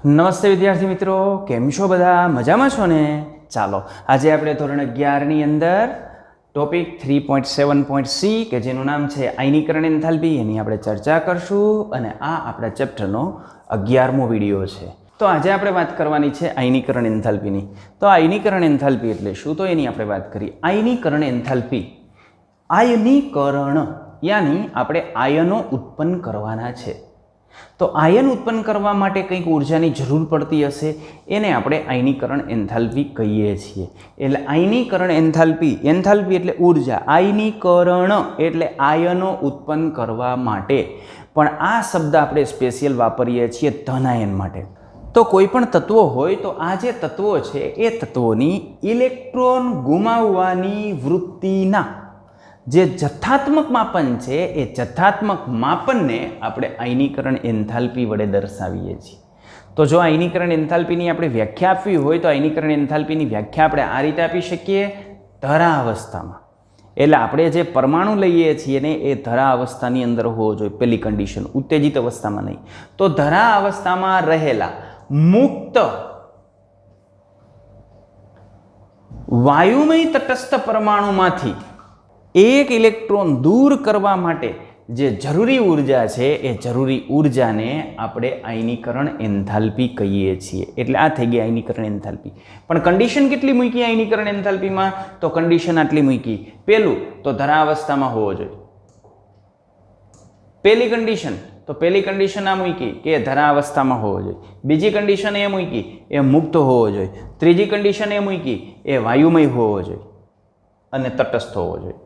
નમસ્તે વિદ્યાર્થી મિત્રો, કેમ છો બધા? મજામાં છો ને? ચાલો આજે આપણે ધોરણ 11 ની અંદર ટોપિક 3.7.c કે જેનું નામ છે આયનીકરણ એન્થાલ્પી એની આપણે ચર્ચા કરશું અને આ આપણા ચેપ્ટરનો 11મો વિડિયો છે. તો આજે આપણે વાત કરવાની છે આયનીકરણ એન્થાલ્પીની. તો આયનીકરણ એન્થાલ્પી એટલે શું, તો એની આપણે વાત કરીએ. આયનીકરણ એન્થાલ્પી, આયનીકરણ યાની આપણે આયનો ઉત્પન્ન કરવાના છે. તો આયન ઉત્પન્ન કરવા માટે કંઈક ઉર્જાની જરૂર પડતી હશે, એને આપણે આયનીકરણ એન્થાલ્પી કહીએ છીએ. એટલે આયનીકરણ એન્થાલ્પી, એન્થાલ્પી એટલે ઉર્જા, આયનીકરણ એટલે આયનો ઉત્પન્ન કરવા માટે. પણ આ શબ્દ આપણે સ્પેશિયલ વાપરીએ છીએ ધન આયન માટે. તો કોઈ પણ તત્વો હોય તો આ જે તત્વો છે એ તત્વોની ઇલેક્ટ્રોન ગુમાવવાની વૃત્તિના જે જથ્થાત્મક માપન છે એ જથ્થાત્મક માપનને આપણે આયનીકરણ એન્થાલ્પી વડે દર્શાવીએ છીએ. તો જો આયનીકરણ એન્થાલ્પીની આપણે વ્યાખ્યા આપવી હોય તો આયનીકરણ એન્થાલ્પીની વ્યાખ્યા આપણે આ રીતે આપી શકીએ: ધરાવસ્થામાં. એટલે આપણે જે પરમાણુ લઈએ છીએ ને એ ધરાવસ્થાની અંદર હોવો જોઈએ, પહેલી કન્ડિશન, ઉત્તેજિત અવસ્થામાં નહીં. તો ધરાવસ્થામાં રહેલા મુક્ત વાયુમય તટસ્થ પરમાણુમાંથી એક ઇલેક્ટ્રોન દૂર કરવા માટે જે જરૂરી ઉર્જા છે એ જરૂરી ઉર્જાને આપણે આયનીકરણ એન્થાલ્પી કહીએ છીએ. એટલે આ થઈ ગઈ આયનીકરણ એન્થાલ્પી. પણ કન્ડિશન કેટલી મૂકી આયનીકરણ એન્થાલ્પીમાં? તો કન્ડિશન આટલી મૂકી. પહેલું તો ધરાવસ્થામાં હોવો જોઈએ, પહેલી કન્ડિશન. તો પહેલી કન્ડિશન આ મૂકી કે ધરાવસ્થામાં હોવો જોઈએ. બીજી કન્ડિશન એ મૂકી એ મુક્ત હોવો જોઈએ. ત્રીજી કન્ડિશન એ મૂકી એ વાયુમય હોવો જોઈએ અને તટસ્થ હોવો જોઈએ.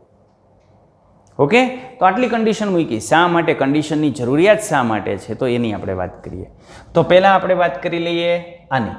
ઓકે, તો આટલી કન્ડિશન મૂકી. શા માટે કન્ડિશનની જરૂરિયાત શા માટે છે તો એની આપણે વાત કરીએ. તો પહેલાં આપણે વાત કરી લઈએ આની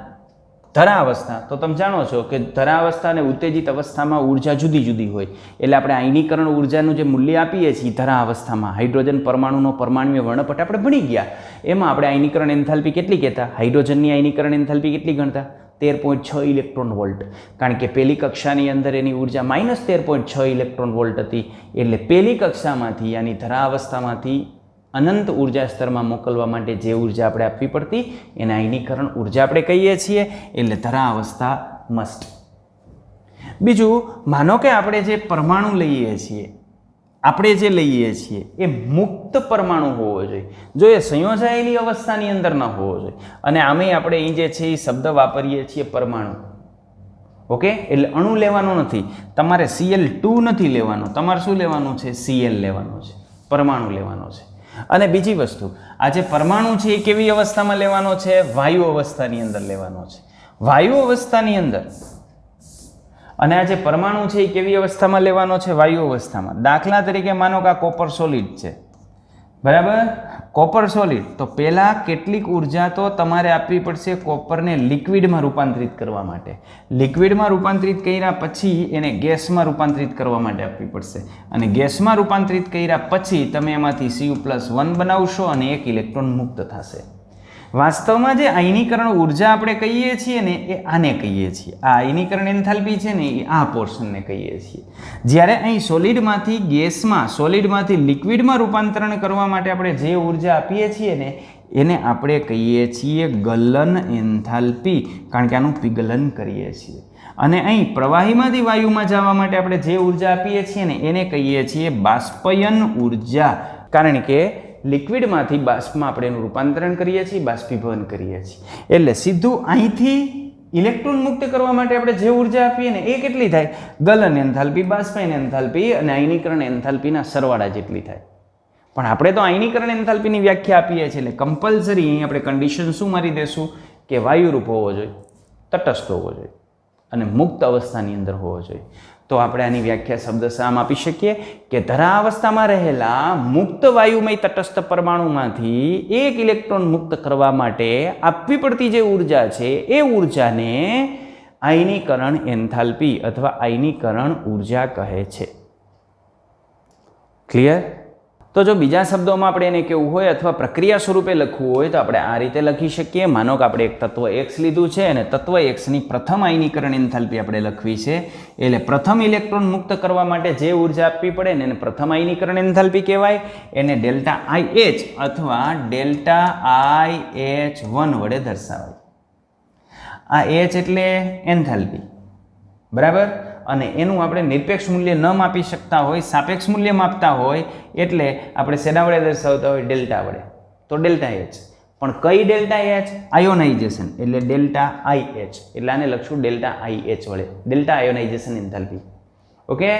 ધરાવસ્થા. તો તમે જાણો છો કે ધરાવસ્થા અને ઉત્તેજિત અવસ્થામાં ઉર્જા જુદી જુદી હોય. એટલે આપણે આયનીકરણ ઉર્જાનું જે મૂલ્ય આપીએ છીએ ધરાવસ્થામાં, હાઇડ્રોજન પરમાણુનો પરમાણ્વીય વર્ણપટ આપણે ભણી ગયા. એમાં આપણે આયનીકરણ એન્થાલ્પી કેટલી કહેતા? હાઇડ્રોજનની આયનીકરણ એન્થાલ્પી કેટલી ગણતા? 13.6 ઇલેક્ટ્રોન વોલ્ટ. કારણ કે પહેલી કક્ષાની અંદર એની ઉર્જા -13.6 ઇલેક્ટ્રોન વોલ્ટ હતી. એટલે પહેલી કક્ષામાંથી યાની ધરાવસ્થામાંથી અનંત ઉર્જા સ્તરમાં મોકલવા માટે જે ઉર્જા આપણે આપવી પડતી એને આયનીકરણ ઉર્જા આપણે કહીએ છીએ. એટલે ધરાવસ્થા મસ્ટ. બીજું, માનો કે આપણે જે પરમાણુ લઈએ છીએ, આપણે જે લઈએ છીએ એ મુક્ત પરમાણુ હોવો જોઈએ. જો એ સંયોજાયેલી અવસ્થાની અંદર ન હોવો જોઈએ. અને આમે આપણે અહીં જે છે એ શબ્દ વાપરીએ છીએ પરમાણુ. ઓકે, એટલે અણુ લેવાનો નથી, તમારે Cl2 નથી લેવાનો, તમારે શું લેવાનું છે? Cl લેવાનું છે, પરમાણુ લેવાનો છે. અને બીજી વસ્તુ, આ જે પરમાણુ છે એ કેવી અવસ્થામાં લેવાનો છે? વાયુ અવસ્થાની અંદર લેવાનો છે. વાયુ અવસ્થાની અંદર. અને આ જે પરમાણુ છે એ કેવી અવસ્થામાં લેવાનો છે? વાયુ અવસ્થામાં. દાખલા તરીકે માનો કે આ કોપર સોલિડ છે, બરાબર? Copper solid. તો પહેલાં કેટલીક ઉર્જા તો તમારે આપવી પડશે કોપરને લિક્વિડમાં રૂપાંતરિત કરવા માટે. લિક્વિડમાં રૂપાંતરિત કર્યા પછી એને ગેસમાં રૂપાંતરિત કરવા માટે આપવી પડશે. અને ગેસમાં રૂપાંતરિત કર્યા પછી તમે એમાંથી Cu+1 બનાવશો અને એક ઇલેક્ટ્રોન મુક્ત થશે. વાસ્તવમાં જે આયનીકરણ ઉર્જા આપણે કહીએ છીએ ને એ આને કહીએ છીએ. આ આયનીકરણ એન્થાલ્પી છે ને એ આ પોર્શનને કહીએ છીએ. જ્યારે અહીં સોલિડમાંથી ગેસમાં, સોલિડમાંથી લિક્વિડમાં રૂપાંતરણ કરવા માટે આપણે જે ઉર્જા આપીએ છીએ ને એને આપણે કહીએ છીએ ગલન એન્થાલ્પી. કારણ કે આનું પીગલન કરીએ છીએ. અને અહીં પ્રવાહીમાંથી વાયુમાં જવા માટે આપણે જે ઉર્જા આપીએ છીએ ને એને કહીએ છીએ બાષ્પયન ઉર્જા. કારણ કે લિક્વિડમાંથી બાષ્પમાં આપણે એનું રૂપાંતરણ કરીએ છીએ, બાષ્પીભવન કરીએ છીએ. એટલે સીધું અહીંથી ઇલેક્ટ્રોન મુક્ત કરવા માટે આપણે જે ઉર્જા આપીએ ને એ કેટલી થાય? ગલન એન્થાલ્પી, બાષ્પયન એન્થાલ્પી અને આયનીકરણ એન્થાલ્પીના સરવાળા જેટલી થાય. પણ આપણે તો આયનીકરણ એન્થાલ્પીની વ્યાખ્યા આપીએ છીએ એટલે કમ્પલસરી અહીં આપણે કન્ડિશન શું મારી દેશું કે વાયુરૂપ હોવો જોઈએ, તટસ્થ હોવો જોઈએ અને મુક્ત અવસ્થાની અંદર હોવો જોઈએ. તો આપણે આની વ્યાખ્યા શબ્દશામાં આપી શકીએ કે ધરાવસ્થામાં રહેલા મુક્ત વાયુમય તટસ્થ પરમાણુમાંથી એક ઇલેક્ટ્રોન મુક્ત કરવા માટે આપવી પડતી જે ઉર્જા છે એ ઉર્જાને આયનીકરણ એન્થાલ્પી અથવા આયનીકરણ ઉર્જા કહે છે. ક્લિયર? તો જો બીજા શબ્દોમાં આપણે એને કહેવું હોય અથવા પ્રક્રિયા સ્વરૂપે લખવું હોય તો આપણે આ રીતે લખી શકીએ. માનો કે આપણે એક તત્વ X લીધું છે અને તત્વ Xની પ્રથમ આયનીકરણ એન્થાલ્પી આપણે લખવી છે. એટલે પ્રથમ ઇલેક્ટ્રોન મુક્ત કરવા માટે જે ઉર્જા આપવી પડે ને એને પ્રથમ આયનીકરણ એન્થાલ્પી કહેવાય. એને ડેલ્ટા IH અથવા ડેલ્ટા IH1 વડે દર્શાવાય. આ H એટલે એન્થાલ્પી, બરાબર. અને એનું આપણે નિરપેક્ષ મૂલ્ય ન માપી શકતા હોય, સાપેક્ષ મૂલ્ય માપતા હોય એટલે આપણે શેના વડે દર્શાવતા હોય? ડેલ્ટા વડે. તો ડેલ્ટા H. પણ કઈ ડેલ્ટા H? આયોનાઇઝેશન એટલે ડેલ્ટા IH. એટલે આને લખશું ડેલ્ટા IH વડે, ડેલ્ટા આયોનાઇઝેશન એન્થાલ્પી. ઓકે.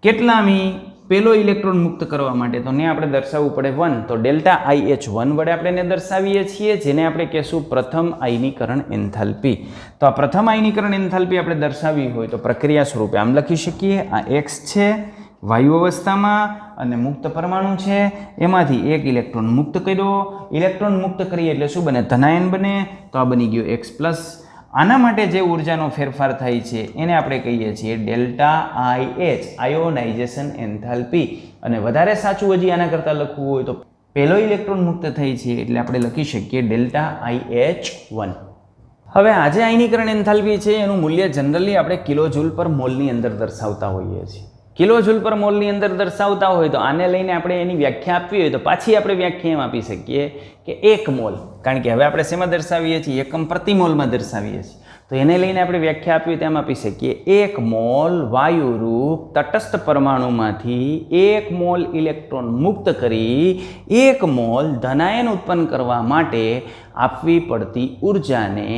કેટલામી? પહેલો ઇલેક્ટ્રોન મુક્ત કરવા માટે તો ને આપણે દર્શાવવું પડે 1. તો ડેલ્ટા IH1 વડે આપણે એને દર્શાવીએ છીએ, જેને આપણે કહેશું પ્રથમ આયનીકરણ એન્થાલ્પી. તો આ પ્રથમ આયનીકરણ એન્થાલ્પી આપણે દર્શાવવી હોય તો પ્રક્રિયા સ્વરૂપે આમ લખી શકીએ. આ X છે વાયુ અવસ્થામાં અને મુક્ત પરમાણુ છે, એમાંથી એક ઇલેક્ટ્રોન મુક્ત કર્યો. ઇલેક્ટ્રોન મુક્ત કરીએ એટલે શું બને? ધનાયન બને. તો આ બની ગયો X+. આના માટે જે ઉર્જાનો ફેરફાર થાય છે એને આપણે કહીએ છીએ ડેલ્ટા IH આયોનાઇઝેશન એન્થાલ્પી. અને વધારે સાચું હજી આના કરતાં લખવું હોય તો પહેલો ઇલેક્ટ્રોન મુક્ત થાય છે એટલે આપણે લખી શકીએ ડેલ્ટા IH1. હવે આ જે આયનીકરણ એન્થાલ્પી છે એનું મૂલ્ય જનરલી આપણે કિલોજૂલ પર મોલની અંદર દર્શાવતા હોઈએ છીએ. કિલોજૂલ પર મોલની અંદર દર્શાવતા હોય તો આને લઈને આપણે એની વ્યાખ્યા આપવી હોય તો પાછી આપણે વ્યાખ્યા એમ આપી શકીએ કે 1 મોલ. કારણ કે હવે આપણે શેમાં દર્શાવીએ છીએ? એકમ પ્રતિ મોલમાં દર્શાવીએ છીએ. તો એને લઈને આપણે વ્યાખ્યા આપવી હોય તેમ આપી શકીએ 1 મોલ વાયુરૂપ તટસ્થ પરમાણુમાંથી 1 મોલ ઇલેક્ટ્રોન મુક્ત કરી 1 મોલ ધનાયન ઉત્પન્ન કરવા માટે આપવી પડતી ઉર્જાને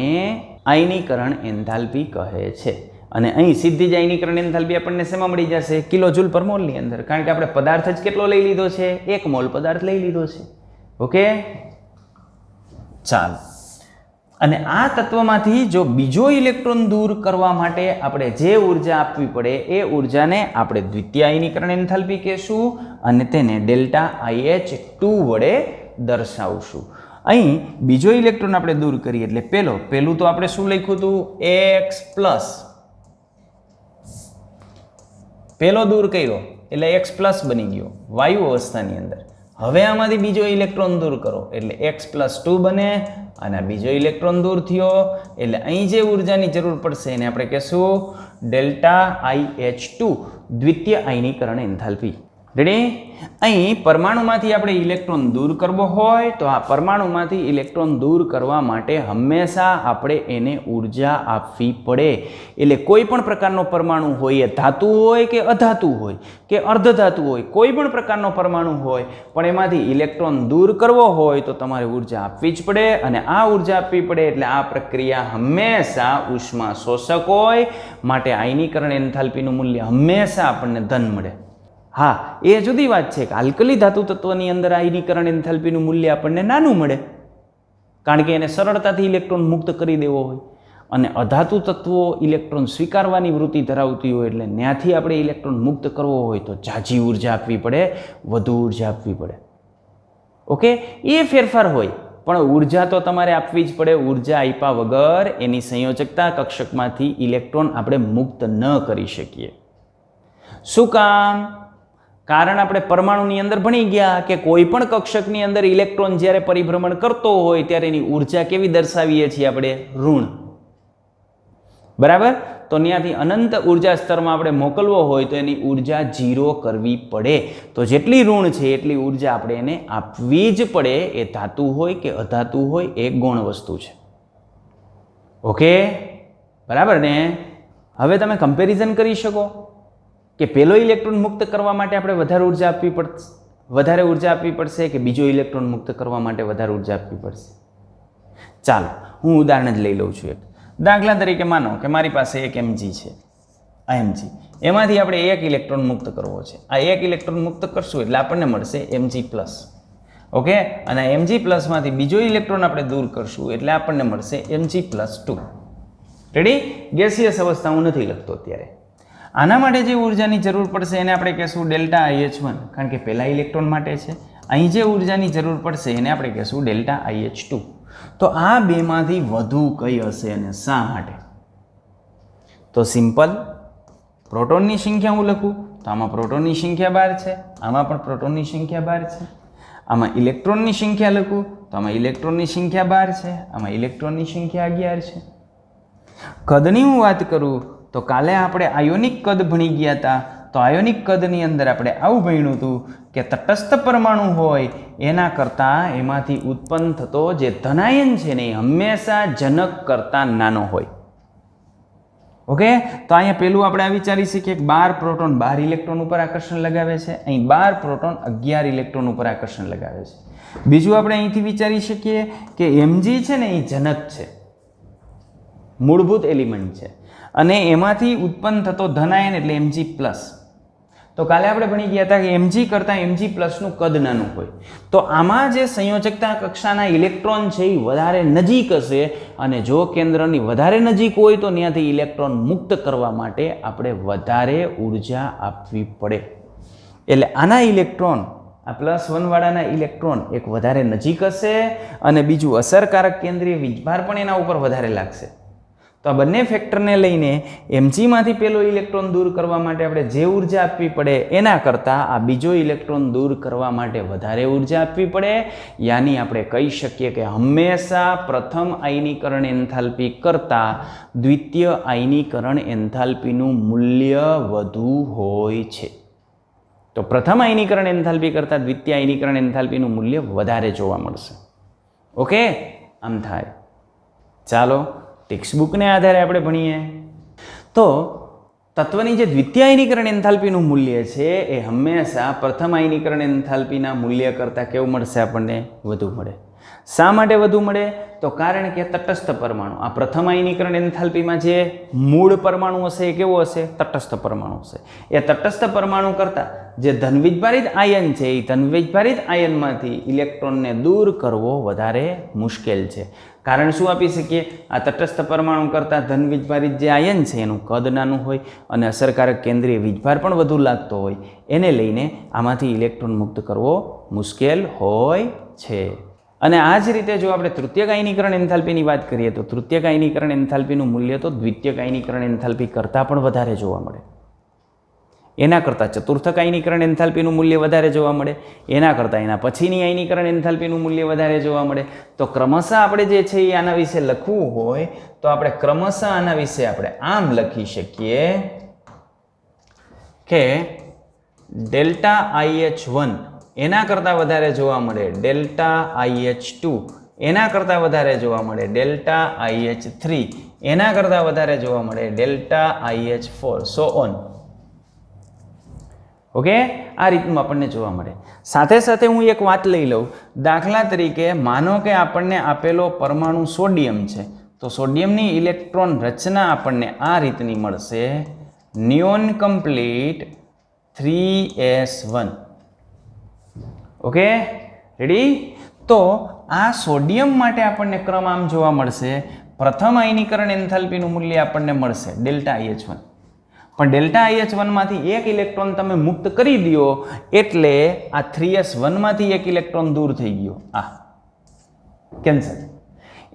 આયનીકરણ એન્થાલ્પી કહે છે. અને અહીં સીધી જ આયનીકરણ એન્થાલ્પી આપણને શેમાં મળી જશે? કિલોજૂલ પર મોલની અંદર. કારણ કે આપણે પદાર્થ જ કેટલો લઈ લીધો છે? 1 મોલ પદાર્થ લઈ લીધો છે. ઓકે, ચાલો. અને આ તત્વમાંથી જો બીજો ઇલેક્ટ્રોન દૂર કરવા માટે આપણે જે ઉર્જા આપવી પડે એ ઉર્જાને આપણે દ્વિતીય આયનીકરણ એન્થાલ્પી કહેશું અને તેને ડેલ્ટા IH2 વડે દર્શાવશું. અહીં બીજો ઇલેક્ટ્રોન આપણે દૂર કરીએ એટલે પહેલું તો આપણે શું લખ્યું હતું? X+. પહેલો દૂર કર્યો એટલે X+ બની ગયો વાયુ અવસ્થાની અંદર. હવે આમાંથી બીજો ઇલેક્ટ્રોન દૂર કરો એટલે X+2 બને અને બીજો ઇલેક્ટ્રોન દૂર થયો એટલે અહીં જે ઉર્જાની જરૂર પડશે એને આપણે કહેશું ડેલ્ટા IH2 દ્વિતીય આયનીકરણ એન્થાલ્પી. રેડી? અહીં પરમાણુમાંથી આપણે ઇલેક્ટ્રોન દૂર કરવો હોય તો આ પરમાણુમાંથી ઇલેક્ટ્રોન દૂર કરવા માટે હંમેશા આપણે એને ઉર્જા આપવી પડે. એટલે કોઈ પણ પ્રકારનો પરમાણુ હોય, એ ધાતુ હોય કે અધાતુ હોય કે અર્ધધાતુ હોય, કોઈ પણ પ્રકારનો પરમાણુ હોય પણ એમાંથી ઇલેક્ટ્રોન દૂર કરવો હોય તો તમારે ઉર્જા આપવી જ પડે. અને આ ઉર્જા આપવી પડે એટલે આ પ્રક્રિયા હંમેશા ઉષ્મા શોષક હોય, માટે આયનીકરણ એન્થાલ્પીનું મૂલ્ય હંમેશા આપણને ધન મળે. હા, એ જુદી વાત છે કે આલ્કલી ધાતુ તત્વની અંદર આયનીકરણ એન્થાલ્પીનું મૂલ્ય આપણને નાનું મળે કારણ કે એને સરળતાથી ઇલેક્ટ્રોન મુક્ત કરી દેવો હોય. અને અધાતુ તત્વો ઇલેક્ટ્રોન સ્વીકારવાની વૃત્તિ ધરાવતી હોય એટલે ત્યાંથી આપણે ઇલેક્ટ્રોન મુક્ત કરવો હોય તો ઝાઝી ઉર્જા આપવી પડે, વધુ ઉર્જા આપવી પડે. ઓકે, એ ફેરફાર હોય પણ ઉર્જા તો તમારે આપવી જ પડે. ઉર્જા આપ્યા વગર એની સંયોજકતા કક્ષકમાંથી ઇલેક્ટ્રોન આપણે મુક્ત ન કરી શકીએ. શું કામ? કારણ આપણે પરમાણુની અંદર ભણી ગયા કે કોઈ પણ કક્ષકની અંદર ઇલેક્ટ્રોન જ્યારે પરિભ્રમણ કરતો હોય ત્યારે એની ઉર્જા કેવી દર્શાવીએ છીએ આપણે? ઋણ. બરાબર? તો ત્યાંથી અનંત ઉર્જા સ્તરમાં આપણે મોકલવો હોય તો એની ઉર્જા 0 કરવી પડે. તો જેટલી ઋણ છે એટલી ઉર્જા આપણે એને આપવી જ પડે. એ ધાતુ હોય કે અધાતુ હોય, એ ગૌણ વસ્તુ છે. ઓકે, બરાબર ને? હવે તમે કમ્પેરિઝન કરી શકો કે પહેલો ઇલેક્ટ્રોન મુક્ત કરવા માટે આપણે વધારે ઉર્જા આપવી પડશે કે બીજો ઇલેક્ટ્રોન મુક્ત કરવા માટે વધારે ઉર્જા આપવી પડશે? ચાલો હું ઉદાહરણ જ લઈ લઉં છું. એક દાખલા તરીકે માનો કે મારી પાસે એક Mg છે, આ Mg, એમાંથી આપણે એક ઇલેક્ટ્રોન મુક્ત કરવો છે. આ એક ઇલેક્ટ્રોન મુક્ત કરશું એટલે આપણને મળશે Mg+. ઓકે, અને Mg+ માંથી બીજો ઇલેક્ટ્રોન આપણે દૂર કરશું એટલે આપણને મળશે Mg+2. રેડી? ગેસિયસ અવસ્થા હું નથી લખતો અત્યારે. આના માટે જે ઉર્જાની જરૂર પડશે એને આપણે કહેશું ડેલ્ટા IH1 કારણ કે પહેલા ઇલેક્ટ્રોન માટે છે. અહીં જે ઉર્જાની જરૂર પડશે એને આપણે કહેશું ડેલ્ટા IH2. તો આ બેમાંથી વધુ કઈ હશે અને શા માટે? તો સિમ્પલ, પ્રોટોનની સંખ્યા હું લખું તો આમાં પ્રોટોનની સંખ્યા 12 છે, આમાં પણ પ્રોટોનની સંખ્યા 12 છે. આમાં ઇલેક્ટ્રોનની સંખ્યા લખું તો આમાં ઇલેક્ટ્રોનની સંખ્યા 12 છે, આમાં ઇલેક્ટ્રોનની સંખ્યા 11 છે. કદની હું વાત કરું તો કાલે આપણે આયોનિક કદ ભણી ગયા હતા. તો આયોનિક કદની અંદર આપણે આવું ભણ્યું હતું કે તટસ્થ પરમાણુ હોય એના કરતાં એમાંથી ઉત્પન્ન થતો જે ધનાયન છે ને એ હંમેશા જનક કરતાં નાનો હોય. ઓકે, તો અહીંયા પેલું આપણે આ વિચારી શકીએ કે 12 પ્રોટોન 12 ઇલેક્ટ્રોન ઉપર આકર્ષણ લગાવે છે, અહીં 12 પ્રોટોન 11 ઇલેક્ટ્રોન ઉપર આકર્ષણ લગાવે છે. બીજું આપણે અહીંથી વિચારી શકીએ કે Mg છે ને એ જનક છે, મૂળભૂત એલિમેન્ટ છે, અને એમાંથી ઉત્પન્ન થતો ધનાયન એટલે Mg+. તો કાલે આપણે ભણી ગયા હતા કે Mg કરતાં Mg+ નું કદ નાનું હોય. તો આમાં જે સંયોજકતા કક્ષાના ઇલેક્ટ્રોન છે એ વધારે નજીક હશે, અને જો કેન્દ્રની વધારે નજીક હોય તો ત્યાંથી ઇલેક્ટ્રોન મુક્ત કરવા માટે આપણે વધારે ઉર્જા આપવી પડે. એટલે આના ઇલેક્ટ્રોન, આ +1 વાળાના ઇલેક્ટ્રોન એક વધારે નજીક હશે, અને બીજું અસરકારક કેન્દ્રીય વીજભાર પણ એના ઉપર વધારે લાગશે. તો આ બંને ફેક્ટરને લઈને Mgમાંથી પેલો ઇલેક્ટ્રોન દૂર કરવા માટે આપણે જે ઉર્જા આપવી પડે એના કરતાં આ બીજો ઇલેક્ટ્રોન દૂર કરવા માટે વધારે ઉર્જા આપવી પડે. યાની આપણે કહી શકીએ કે હંમેશા પ્રથમ આયનીકરણ એન્થાલ્પી કરતાં દ્વિતીય આયનીકરણ એન્થાલ્પીનું મૂલ્ય વધુ હોય છે. તો પ્રથમ આયનીકરણ એન્થાલ્પી કરતાં દ્વિતીય આયનીકરણ એન્થાલ્પીનું મૂલ્ય વધારે જોવા મળશે. ઓકે, આમ થાય. ચાલો ટેક્સ્ટ બુકને આધારે આપણે ભણીએ. તો તત્વની જે દ્વિતીય આયનીકરણ એન્થાલ્પીનું મૂલ્ય છે એ હંમેશા પ્રથમ આયનીકરણ એન્થાલ્પીના મૂલ્ય કરતાં કેવું મળશે? આપણને વધુ મળે. શા માટે વધુ મળે? તો કારણ કે તટસ્થ પરમાણુ, આ પ્રથમ આયનીકરણ એન્થાલ્પીમાં જે મૂળ પરમાણુ હશે એ કેવો હશે? તટસ્થ પરમાણુ હશે. એ તટસ્થ પરમાણુ કરતાં જે ધનવીજભારિત આયન છે એ ધનવીજભારિત આયનમાંથી ઇલેક્ટ્રોનને દૂર કરવો વધારે મુશ્કેલ છે. કારણ શું આપી શકીએ? આ તટસ્થ પરમાણુ કરતાં ધનવીજભારિત જે આયન છે એનું કદ નાનું હોય અને અસરકારક કેન્દ્રીય વીજભાર પણ વધુ લાગતો હોય, એને લઈને આમાંથી ઇલેક્ટ્રોન મુક્ત કરવો મુશ્કેલ હોય છે. અને આ જ રીતે જો આપણે તૃતીયક આયનીકરણ એન્થાલ્પીની વાત કરીએ તો તૃતીયક આયનીકરણ એન્થાલ્પીનું મૂલ્ય તો દ્વિતીયક આયનીકરણ એન્થાલ્પી કરતાં પણ વધારે જોવા મળે. એના કરતાં ચતુર્થક આયનીકરણ એન્થાલ્પીનું મૂલ્ય વધારે જોવા મળે, એના કરતાં એના પછીની આયનીકરણ એન્થાલ્પીનું મૂલ્ય વધારે જોવા મળે. તો ક્રમશઃ આપણે જે છે એ આના વિશે લખવું હોય તો આપણે ક્રમશઃ આના વિશે આપણે આમ લખી શકીએ કે ΔIH1 એના કરતાં વધારે જોવા મળે ΔIH2, એના કરતાં વધારે જોવા મળે ΔIH3, એના કરતાં વધારે જોવા મળે ΔIH4, સો ઓન. ઓકે, આ રીતનું આપણને જોવા મળે. સાથે સાથે હું એક વાત લઈ લઉં. દાખલા તરીકે માનો કે આપણને આપેલો પરમાણુ સોડિયમ છે, તો સોડિયમની ઇલેક્ટ્રોન રચના આપણને આ રીતની મળશે, neon complete 3s1. Okay, ready? તો આ સોડિયમ માટે આપણને ક્રમ આમ જોવા મળશે. પ્રથમ આયનીકરણ એન્થાલ્પીનું મૂલ્ય આપણને મળશે ΔIH1, પણ ΔIH1 માંથી એક ઇલેક્ટ્રોન તમે મુક્ત કરી દો એટલે આ 3s1 માંથી એક ઇલેક્ટ્રોન દૂર થઈ ગયો, આ કેન્સલ.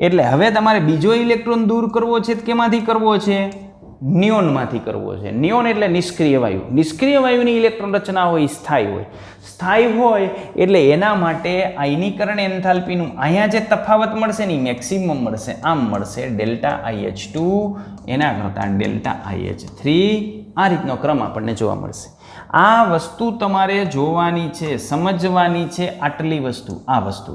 એટલે હવે તમારે બીજો ઇલેક્ટ્રોન દૂર કરવો છે, કેમાંથી કરવો છે? નિયોનમાંથી કરવો છે. નિયોન એટલે નિષ્ક્રિય વાયુ. નિષ્ક્રિય વાયુની ઇલેક્ટ્રોન રચના હોય સ્થાયી હોય. સ્થાયી હોય એટલે એના માટે આયનીકરણ એન્થાલ્પીનું અહીંયા જે તફાવત મળશે ને મેક્સિમમ મળશે, આમ મળશે ΔIH2 એના કરતાં ΔIH3. આ રીતનો ક્રમ આપણને જોવા મળશે. આ વસ્તુ તમારે જોવાની છે, સમજવાની છે. આટલી વસ્તુ, આ વસ્તુ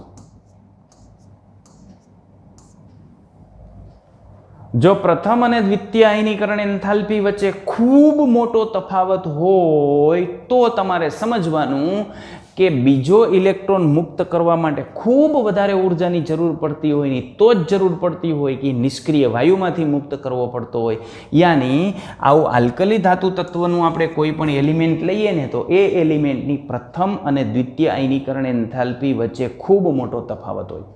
જો પ્રથમ અને દ્વિતીય આયનીકરણ એન્થાલ્પી વચ્ચે ખૂબ મોટો તફાવત હોય તો તમારે સમજવાનું કે બીજો ઇલેક્ટ્રોન મુક્ત કરવા માટે ખૂબ વધારે ઉર્જાની જરૂર પડતી હોય નહીં, તો જ જરૂર પડતી હોય કે નિષ્ક્રિય વાયુમાંથી મુક્ત કરવો પડતો હોય. યાની આવું આલ્કલી ધાતુ તત્વનું આપણે કોઈ પણ એલિમેન્ટ લઈએ ને તો એ એલિમેન્ટની પ્રથમ અને દ્વિતીય આયનીકરણ એન્થાલ્પી વચ્ચે ખૂબ મોટો તફાવત હોય.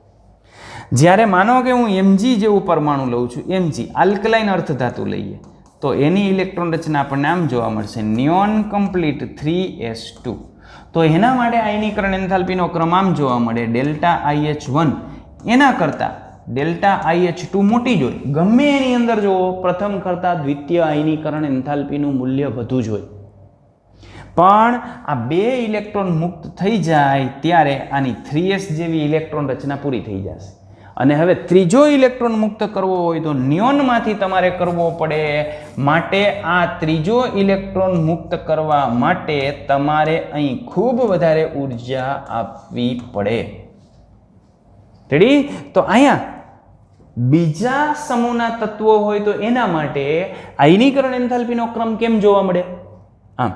જ્યારે માનો કે હું Mg જેવું પરમાણુ લઉં છું, Mg આલ્કલાઇન અર્ધધાતુ લઈએ તો એની ઇલેક્ટ્રોન રચના આપણને આમ જોવા મળશે, નિયોન કમ્પ્લીટ 3s2. તો એના માટે આયનીકરણ એન્થાલ્પીનો ક્રમ આમ જોવા મળે ΔIH1 એના કરતાં ΔIH2 મોટી જ હોય. ગમે એની અંદર જુઓ પ્રથમ કરતાં દ્વિતીય આયનીકરણ એન્થાલ્પીનું મૂલ્ય વધુ જ હોય. પણ આ 2 ઇલેક્ટ્રોન મુક્ત થઈ જાય ત્યારે આની 3s જેવી ઇલેક્ટ્રોન રચના પૂરી થઈ જશે અને હવે ત્રીજો ઇલેક્ટ્રોન મુક્ત કરવો હોય તો નિયોનમાંથી તમારે કરવો પડે. માટે આ ત્રીજો ઇલેક્ટ્રોન મુક્ત કરવા માટે તમારે અહીં ખૂબ વધારે ઉર્જા આપવી પડે. રેડી? તો અહીંયા બીજા સમૂહના તત્વો હોય તો એના માટે આયનીકરણ એન્થાલ્પીનો ક્રમ કેમ જોવા મળે? આમ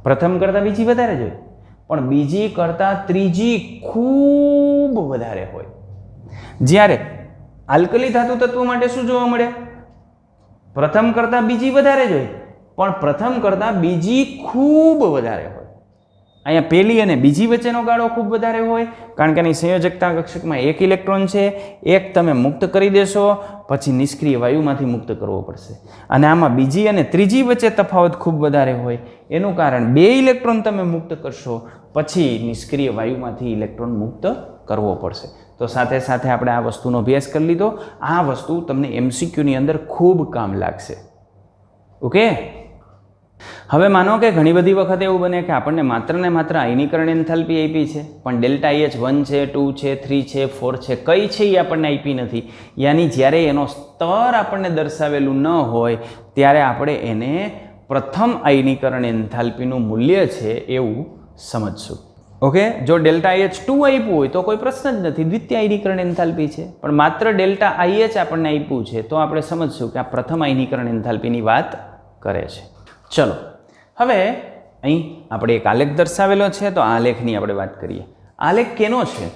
પ્રથમ કરતાં બીજી વધારે જ હોય, પણ બીજી કરતાં ત્રીજી ખૂબ વધારે હોય. જ્યારે આલ્કલી ધાતુ તત્વો માટે શું જોવા મળે? પ્રથમ કરતાં બીજી વધારે જ હોય, પણ પ્રથમ કરતાં બીજી ખૂબ વધારે હોય. અહીંયા પહેલી અને બીજી વચ્ચેનો ગાળો ખૂબ વધારે હોય, કારણ કે એની સંયોજકતા કક્ષકમાં 1 ઇલેક્ટ્રોન છે. 1 તમે મુક્ત કરી દેશો, પછી નિષ્ક્રિય વાયુમાંથી મુક્ત કરવો પડશે. અને આમાં બીજી અને ત્રીજી વચ્ચે તફાવત ખૂબ વધારે હોય. એનું કારણ 2 ઇલેક્ટ્રોન તમે મુક્ત કરશો, પછી નિષ્ક્રિય વાયુમાંથી ઇલેક્ટ્રોન મુક્ત કરવો પડશે. તો સાથે સાથે આપણે આ વસ્તુનો અભ્યાસ કરી લીધો. આ વસ્તુ તમને MCQની અંદર ખૂબ કામ લાગશે. ઓકે? હવે માનો કે ઘણી બધી વખત એવું બને કે આપણને માત્ર ને માત્ર આયનીકરણ એન્થાલ્પી આપી છે, પણ ડેલ્ટા IH 1 છે, 2 છે, 3 છે, 4 છે, કઈ છે એ આપણને આપી નથી. યાની જ્યારે એનો સ્તર આપણને દર્શાવેલું ન હોય ત્યારે આપણે એને પ્રથમ આયનીકરણ એન્થાલ્પીનું મૂલ્ય છે એવું સમજશું. ઓકે? જો ડેલ્ટા IH 2 આપ્યું હોય તો કોઈ પ્રશ્ન જ નથી, દ્વિતીય આયનીકરણ એન્થાલ્પી છે. પણ માત્ર ડેલ્ટા IH આપણને આપ્યું છે તો આપણે સમજશું કે આ પ્રથમ આયનીકરણ એન્થાલ્પીની વાત કરે છે. ચલો, હવે અહીં આપણે એક આલેખ દર્શાવેલો છે, તો આલેખની આપણે વાત કરીએ. આલેખ કેનો છે?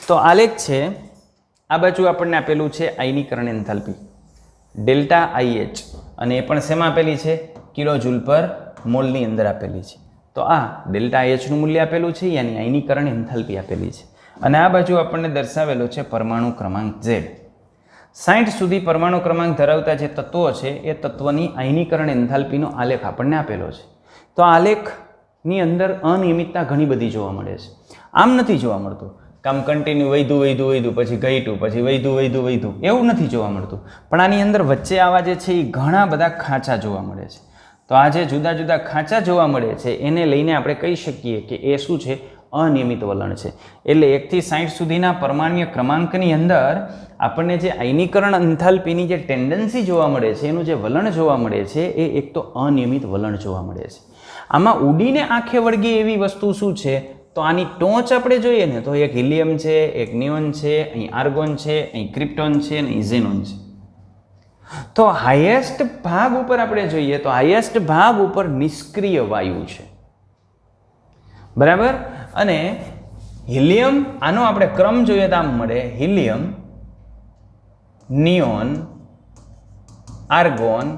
તો આલેખ છે, આ બાજુ આપણને આપેલું છે આયનીકરણ એન્થાલ્પી ડેલ્ટા IH, અને એ પણ શેમાં આપેલી છે? કિલોજૂલ પર મોલની અંદર આપેલી છે. તો આ ડેલ્ટા IH નું મૂલ્ય આપેલું છે, યાની આયનીકરણ એન્થાલ્પી આપેલી છે. અને આ બાજુ આપણને દર્શાવેલો છે પરમાણુ ક્રમાંક Z. 60 સુધી પરમાણુ ક્રમાંક ધરાવતા જે તત્વો છે એ તત્વની આયનીકરણ એન્થાલ્પીનો આલેખ આપણને આપેલો છે. તો આ આલેખની અંદર અનિયમિતતા ઘણી બધી જોવા મળે છે. આમ નથી જોવા મળતું કે આમ કન્ટિન્યુ વધ્યું પછી ઘટ્યું, પછી વધ્યું એવું નથી જોવા મળતું. પણ આની અંદર વચ્ચે આવા જે છે એ ઘણા બધા ખાંચા જોવા મળે છે. તો આ જે જુદા જુદા ખાંચા જોવા મળે છે એને લઈને આપણે કહી શકીએ કે એ શું છે? અનિયમિત વલણ છે. એટલે 1 થી 60 સુધીના પરમાણ્વીય ક્રમાંકની અંદર આપણને જે આયનીકરણ એન્થાલ્પીની જે ટેન્ડન્સી જોવા મળે છે, એનું જે વલણ જોવા મળે છે, એ એક તો અનિયમિત વલણ જોવા મળે છે. આમાં ઉડીને આંખે વળગે એવી વસ્તુ શું છે? તો આની ટોચ આપણે જોઈએ ને તો એક હિલિયમ છે, એક નિયોન છે, અહીં આર્ગોન છે, અહીં ક્રિપ્ટોન છે, અને અહીં ઝેનોન છે. તો હાઈએસ્ટ ભાગ ઉપર આપણે જોઈએ તો હાઈએસ્ટ ભાગ ઉપર નિષ્ક્રિય વાયુ છે, બરાબર? અને હિલિયમ, આનો આપણે ક્રમ જોઈએ તો આમ મળે: helium, neon, argon,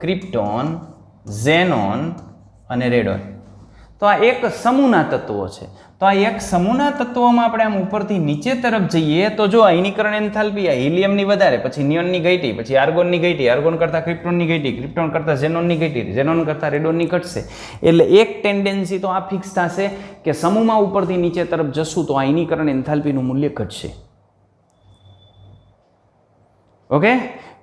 krypton, xenon અને રેડોન. તો આ એક સમૂહના તત્વો છે. તો આ એક સમૂહના તત્વોમાં આપણે આમ ઉપરથી નીચે તરફ જઈએ તો જો આયનીકરણ એન્થાલ્પી આ હિલિયમની વધારે, પછી નિયોનની ઘટી, પછી આર્ગોનની ઘટી, આર્ગોન કરતાં ક્રિપ્ટોનની ઘટી, ક્રિપ્ટોન કરતાં ઝેનોનની ઘટી, ઝેનોન કરતાં રેડોનની ઘટશે. એટલે એક ટેન્ડન્સી તો આ ફિક્સ થશે કે સમૂહમાં ઉપરથી નીચે તરફ જશું તો આયનીકરણ એન્થાલ્પીનું મૂલ્ય ઘટશે. ઓકે?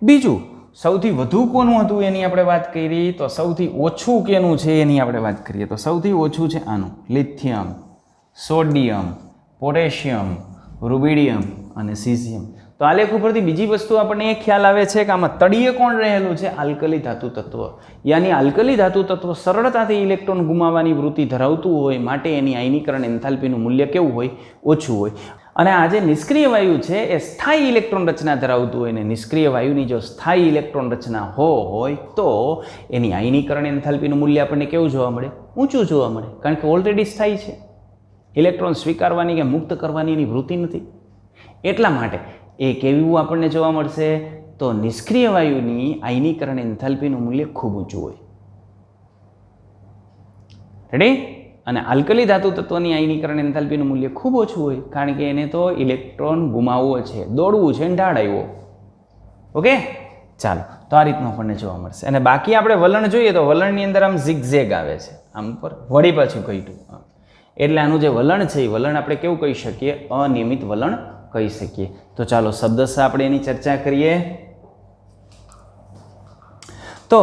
બીજું, સૌથી વધુ કોનું હતું એની આપણે વાત કરી, તો સૌથી ઓછું કેનું છે એની આપણે વાત કરીએ તો સૌથી ઓછું છે આનું: લિથિયમ, સોડિયમ, પોટેશિયમ, રૂબિડિયમ અને સીઝિયમ. તો આલેખ ઉપરથી બીજી વસ્તુ આપણને એ ખ્યાલ આવે છે કે આમાં તળિયે કોણ રહેલું છે? આલ્કલી ધાતુ તત્વ. યાની આલ્કલી ધાતુ તત્વ સરળતાથી ઇલેક્ટ્રોન ગુમાવવાની વૃત્તિ ધરાવતું હોય, માટે એની આયનીકરણ એન્થાલ્પીનું મૂલ્ય કેવું હોય? ઓછું હોય. અને આ જે નિષ્ક્રિય વાયુ છે એ સ્થાયી ઇલેક્ટ્રોન રચના ધરાવતું હોય, ને નિષ્ક્રિય વાયુની જો સ્થાયી ઇલેક્ટ્રોન રચના હોય તો એની આયનીકરણ એન્થાલ્પીનું મૂલ્ય આપણને કેવું જોવા મળે? ઊંચું જોવા મળે, કારણ કે ઓલરેડી સ્થાયી છે. ઇલેક્ટ્રોન સ્વીકારવાની કે મુક્ત કરવાની એની વૃત્તિ નથી. એટલા માટે એ કેવું આપણને જોવા મળશે? તો નિષ્ક્રિય વાયુની આયનીકરણ એન્થાલ્પીનું મૂલ્ય ખૂબ ઊંચું હોય. રેડી? અને આલ્કલી ધાતુ તત્વની આયનીકરણ એન્થાલ્પીનું મૂલ્ય ખૂબ ઓછું હોય, કારણ કે એને તો ઇલેક્ટ્રોન ગુમાવવો છે, દોડવું છે, ઢાળ આવ્યો. ઓકે? ચાલો, તો આ રીતનું આપણને જોવા મળશે. અને બાકી આપણે વલણ જોઈએ તો વલણની અંદર આમ ઝિગઝેગ આવે છે, આમ ઉપર વળી પાછું કહ્યું. એટલે આનું જે વલણ છે એ વલણ આપણે કેવું કહી શકીએ? અનિયમિત વલણ કહી શકીએ. તો ચાલો શબ્દશઃ આપણે એની ચર્ચા કરીએ. તો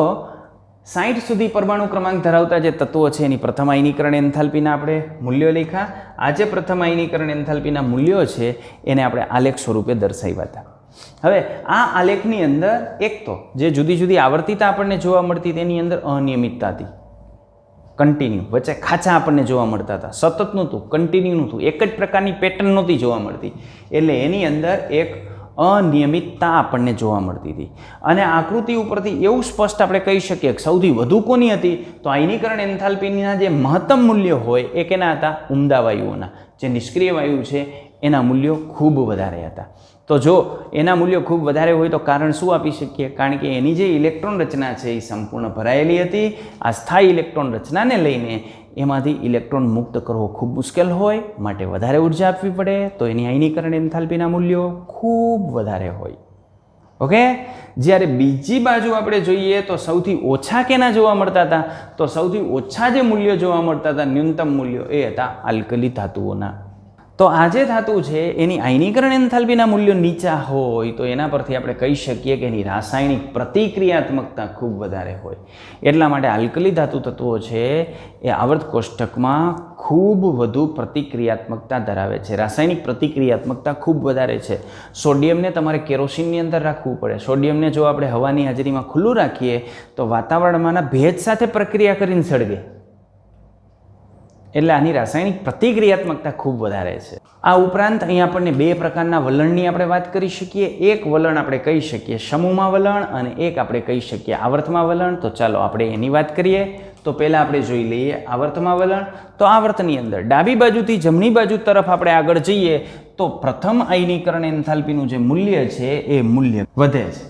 60 સુધી પરમાણુ ક્રમાંક ધરાવતા જે તત્વો છે એની પ્રથમ આયનીકરણ એન્થાલ્પીના આપણે મૂલ્યો લખ્યા. આ જે પ્રથમ આયનીકરણ એન્થાલ્પીના મૂલ્યો છે એને આપણે આલેખ સ્વરૂપે દર્શાવ્યા હતા. હવે આ આલેખની અંદર એક તો જે જુદી જુદી આવર્તિતા આપણને જોવા મળતી તેની અંદર અનિયમિતતા હતી. કન્ટિન્યુ વચ્ચે ખાંચા આપણને જોવા મળતા હતા, સતત નહોતું, કન્ટિન્યુ નહોતું, એક જ પ્રકારની પેટર્ન નહોતી જોવા મળતી. એટલે એની અંદર એક અનિયમિતતા આપણને જોવા મળતી હતી. અને આકૃતિ ઉપરથી એવું સ્પષ્ટ આપણે કહી શકીએ કે સૌથી વધુ કોની હતી? તો આયનીકરણ એન્થાલ્પીના જે મહત્તમ મૂલ્યો હોય એ કેના હતા? ઉમદા વાયુઓના. જે નિષ્ક્રિય વાયુ છે એના મૂલ્યો ખૂબ વધારે હતા. તો જો એના મૂલ્યો ખૂબ વધારે હોય તો કારણ શું આપી શકીએ? કારણ કે એની જે ઇલેક્ટ્રોન રચના છે એ સંપૂર્ણ ભરાયેલી હતી. આ સ્થાયી ઇલેક્ટ્રોન રચનાને લઈને એમાંથી ઇલેક્ટ્રોન મુક્ત કરવો ખૂબ મુશ્કેલ હોય, માટે વધારે ઉર્જા આપવી પડે, તો એની આયનીકરણ એન્થાલ્પીના મૂલ્યો ખૂબ વધારે હોય. ઓકે, જ્યારે બીજી બાજુ આપણે જોઈએ તો સૌથી ઓછા કેના જોવા મળતા હતા? તો સૌથી ઓછા જે મૂલ્યો જોવા મળતા હતા, ન્યૂનતમ મૂલ્યો, એ હતા આલ્કલી ધાતુઓના. તો આ જે ધાતુ છે એની આયનીકરણ એન્થાલ્પીના મૂલ્યો નીચા હોય તો એના પરથી આપણે કહી શકીએ કે એની રાસાયણિક પ્રતિક્રિયાત્મકતા ખૂબ વધારે હોય. એટલા માટે આલ્કલી ધાતુ તત્વો છે એ આવર્ત કોષ્ટકમાં ખૂબ વધુ પ્રતિક્રિયાત્મકતા ધરાવે છે, રાસાયણિક પ્રતિક્રિયાત્મકતા ખૂબ વધારે છે. સોડિયમને તમારે કેરોસીનની અંદર રાખવું પડે. સોડિયમને જો આપણે હવાની હાજરીમાં ખુલ્લું રાખીએ તો વાતાવરણમાંના ભેજ સાથે પ્રક્રિયા કરીને સળગે. એટલે આની રાસાયણિક પ્રતિક્રિયાત્મકતા ખૂબ વધારે છે. આ ઉપરાંત અહીં આપણને બે પ્રકારના વલણની આપણે વાત કરી શકીએ. એક વલણ આપણે કહી શકીએ સમૂહમાં વલણ અને એક આપણે કહી શકીએ આવર્તમાં વલણ. તો ચાલો આપણે એની વાત કરીએ. તો પહેલાં આપણે જોઈ લઈએ આવર્તમાં વલણ. તો આવર્તની અંદર ડાબી બાજુથી જમણી બાજુ તરફ આપણે આગળ જઈએ તો પ્રથમ આયનીકરણ એન્થાલ્પીનું જે મૂલ્ય છે એ મૂલ્ય વધે છે.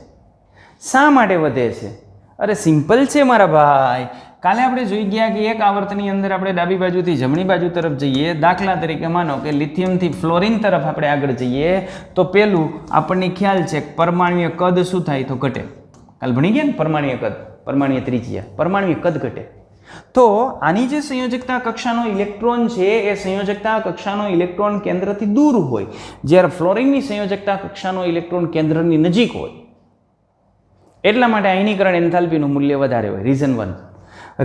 શા માટે વધે છે? અરે સિમ્પલ છે મારા ભાઈ. કાલે આપણે જોઈ ગયા કે એક આવર્તની અંદર આપણે ડાબી બાજુથી જમણી બાજુ તરફ જઈએ. દાખલા તરીકે માનો કે લિથિયમથી ફ્લોરિન તરફ આપણે આગળ જઈએ તો પેલું આપણને ખ્યાલ છે કે પરમાણુય કદ શું થાય? તો ઘટે. કાલ ભણી ગયા ને પરમાણુય કદ, પરમાણુય ત્રિજ્યા, પરમાણુય કદ ઘટે. તો આની જે સંયોજકતા કક્ષાનો ઇલેક્ટ્રોન છે એ સંયોજકતા કક્ષાનો ઇલેક્ટ્રોન કેન્દ્રથી દૂર હોય, જ્યારે ફ્લોરિનની સંયોજકતા કક્ષાનો ઇલેક્ટ્રોન કેન્દ્રની નજીક હોય. એટલા માટે આયનીકરણ એન્થાલ્પીનું મૂલ્ય વધારે હોય. રીઝન 1.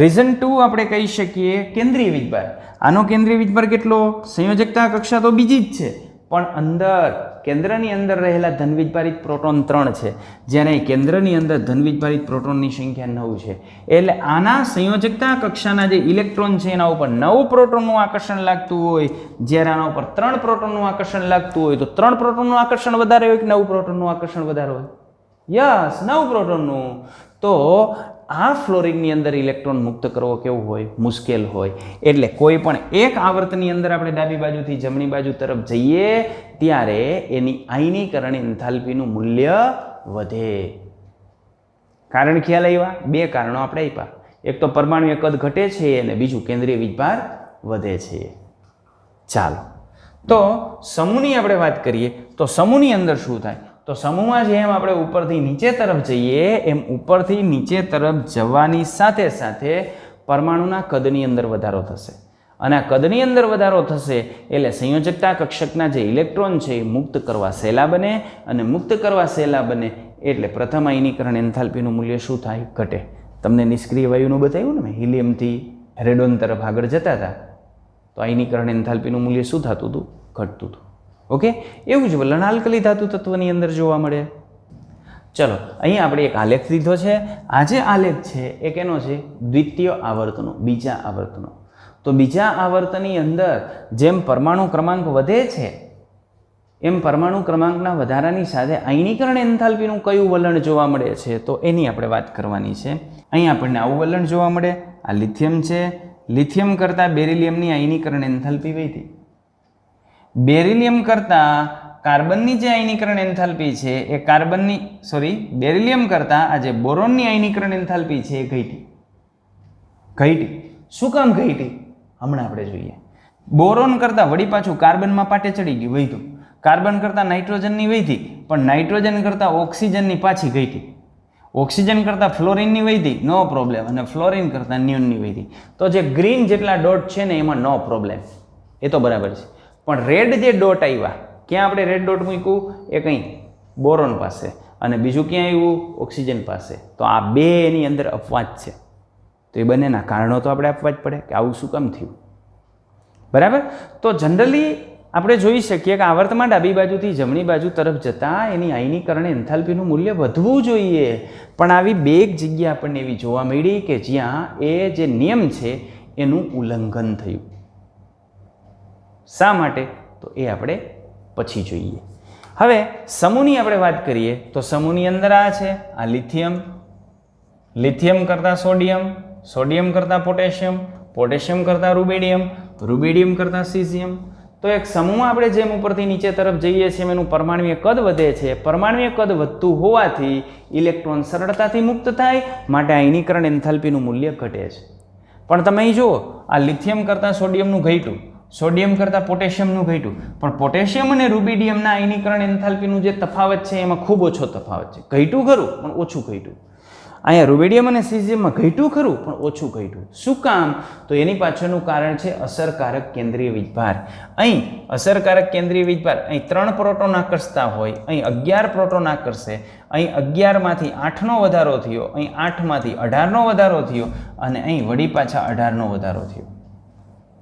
રીઝન 2 આપણે કહી શકીએ કેન્દ્રીય વીજભાર. આનો કેન્દ્રીય વીજભાર કેટલો? સંયોજકતા કક્ષા તો બીજી જ છે, પણ અંદર કેન્દ્રની અંદર રહેલા ધનવીજભારિત પ્રોટોન 3 છે, જ્યારે કેન્દ્રની અંદર ધનવીજભારિત પ્રોટોનની સંખ્યા 9 છે. એટલે આના સંયોજકતા કક્ષાના જે ઇલેક્ટ્રોન છે એના ઉપર 9 પ્રોટોનનું આકર્ષણ લાગતું હોય, જ્યારે આના ઉપર 3 પ્રોટોનનું આકર્ષણ લાગતું હોય. તો 3 પ્રોટોનનું આકર્ષણ વધારે હોય કે 9 પ્રોટોનનું આકર્ષણ વધારે હોય? યસ, 9 પ્રોટોનનું. તો આ ફ્લોરિનની અંદર ઇલેક્ટ્રોન મુક્ત કરવો કેવું હોય? મુશ્કેલ હોય. એટલે કોઈ પણ એક આવર્તની અંદર આપણે ડાબી બાજુથી જમણી બાજુ તરફ જઈએ ત્યારે એની આયનીકરણ એન્થાલ્પીનું મૂલ્ય વધે. કારણ ખ્યાલ આવ્યા? બે કારણો આપણે આપ્યા. એક તો પરમાણુય કદ ઘટે છે અને બીજું કેન્દ્રીય વીજભાર વધે છે. ચાલો, તો સમૂહની આપણે વાત કરીએ તો સમૂહની અંદર શું થાય? તો સમૂહમાં જેમ આપણે ઉપરથી નીચે તરફ જઈએ એમ ઉપરથી નીચે તરફ જવાની સાથે સાથે પરમાણુના કદની અંદર વધારો થશે. અને આ કદની અંદર વધારો થશે એટલે સંયોજકતા કક્ષકના જે ઇલેક્ટ્રોન છે એ મુક્ત કરવા સહેલા બને, અને મુક્ત કરવા સહેલા બને એટલે પ્રથમ આયનીકરણ એન્થાલ્પીનું મૂલ્ય શું થાય? ઘટે. તમને નિષ્ક્રિય વાયુનું બતાવ્યું ને મેં, હિલિયમથી રેડોન તરફ આગળ જતા હતા તો આયનીકરણ એન્થાલ્પીનું મૂલ્ય શું થતું હતું? ઘટતું હતું. ઓકે, એવું જ વલણ આલ્કલી ધાતુ તત્વની અંદર જોવા મળે. ચલો, અહીં આપણે એક આલેખ લીધો છે. આ જે આલેખ છે એ કેનો છે? દ્વિતીય આવર્તનો, બીજા આવર્તનો. તો બીજા આવર્તનની અંદર જેમ પરમાણુ ક્રમાંક વધે છે એમ પરમાણુ ક્રમાંકના વધારાની સાથે આયનીકરણ એન્થાલ્પીનું કયું વલણ જોવા મળે છે તો એની આપણે વાત કરવાની છે. અહીં આપણને આવું વલણ જોવા મળે. આ લિથિયમ છે. લિથિયમ કરતાં બેરિલિયમની આયનીકરણ એન્થાલ્પી વધી. બેરિલિયમ કરતાં કાર્બનની જે આયનીકરણ એન્થાલ્પી છે એ બેરિલિયમ કરતાં આ જે બોરોનની આયનીકરણ એન્થાલ્પી છે એ ઘટી. શું કામ ઘટી? હમણાં આપણે જોઈએ. બોરોન કરતાં વળી પાછું કાર્બનમાં પાટે ચડી ગયું, વધ્યું. કાર્બન કરતાં નાઇટ્રોજનની વધી, પણ નાઇટ્રોજન કરતાં ઓક્સિજનની પાછી ઘટી. ઓક્સિજન કરતાં ફ્લોરિનની વધી, નો પ્રોબ્લેમ, અને ફ્લોરિન કરતાં નિયોનની વધી. તો જે ગ્રીન જેટલા ડોટ છે ને એમાં નો પ્રોબ્લેમ, એ તો બરાબર છે. પણ રેડ જે ડોટ આવ્યા, ક્યાં આપણે રેડ ડોટ મૂક્યું? એ કંઈ બોરોન પાસે, અને બીજું ક્યાં આવ્યું? ઓક્સિજન પાસે. તો આ બે એની અંદર અપવાદ છે. તો એ બંનેના કારણો તો આપણે આપવા જ પડે કે આવું શું કામ થયું. બરાબર. તો જનરલી આપણે જોઈ શકીએ કે આવર્તમાં ડાબી બાજુથી જમણી બાજુ તરફ જતાં એની આયનીકરણ એન્થાલ્પીનું મૂલ્ય વધવું જોઈએ, પણ આવી બે જગ્યા આપણને એવી જોવા મળી કે જ્યાં એ જે નિયમ છે એનું ઉલ્લંઘન થયું. શા માટે? તો એ આપણે પછી જોઈએ. હવે સમૂહની આપણે વાત કરીએ તો સમૂહની અંદર આ છે, આ લિથિયમ, લિથિયમ કરતાં સોડિયમ, સોડિયમ કરતાં પોટેશિયમ, પોટેશિયમ કરતાં રૂબેડિયમ, રૂબેડિયમ કરતાં સીઝિયમ. તો એક સમૂહમાં આપણે જેમ ઉપરથી નીચે તરફ જઈએ છીએ એનું પરમાણુય કદ વધે છે. પરમાણુય કદ વધતું હોવાથી ઇલેક્ટ્રોન સરળતાથી મુક્ત થાય, માટે આયનીકરણ એન્થાલ્પીનું મૂલ્ય ઘટે છે. પણ તમે અહીં જુઓ, આ લિથિયમ કરતાં સોડિયમનું ઘટ્યું, સોડિયમ કરતાં પોટેશિયમનું ઘટ્યું, પણ પોટેશિયમ અને રૂબિડિયમના આયનીકરણ એન્થાલ્પીનું જે તફાવત છે એમાં ખૂબ ઓછો તફાવત છે. ઘટ્યું ખરું પણ ઓછું ઘટ્યું. અહીંયા રૂબેડિયમ અને સીઝિયમમાં ઘટ્યું ખરું પણ ઓછું ઘટ્યું. શું કામ? તો એની પાછળનું કારણ છે અસરકારક કેન્દ્રીય વીજભાર. અહીં અસરકારક કેન્દ્રીય વીજભાર, અહીં 3 પ્રોટોન આકર્ષતા હોય, અહીં 11 પ્રોટોન આકર્ષે, અહીં 11માંથી 8નો વધારો થયો, અહીં 8માંથી 18નો વધારો થયો અને અહીં વળી પાછા 18નો વધારો થયો.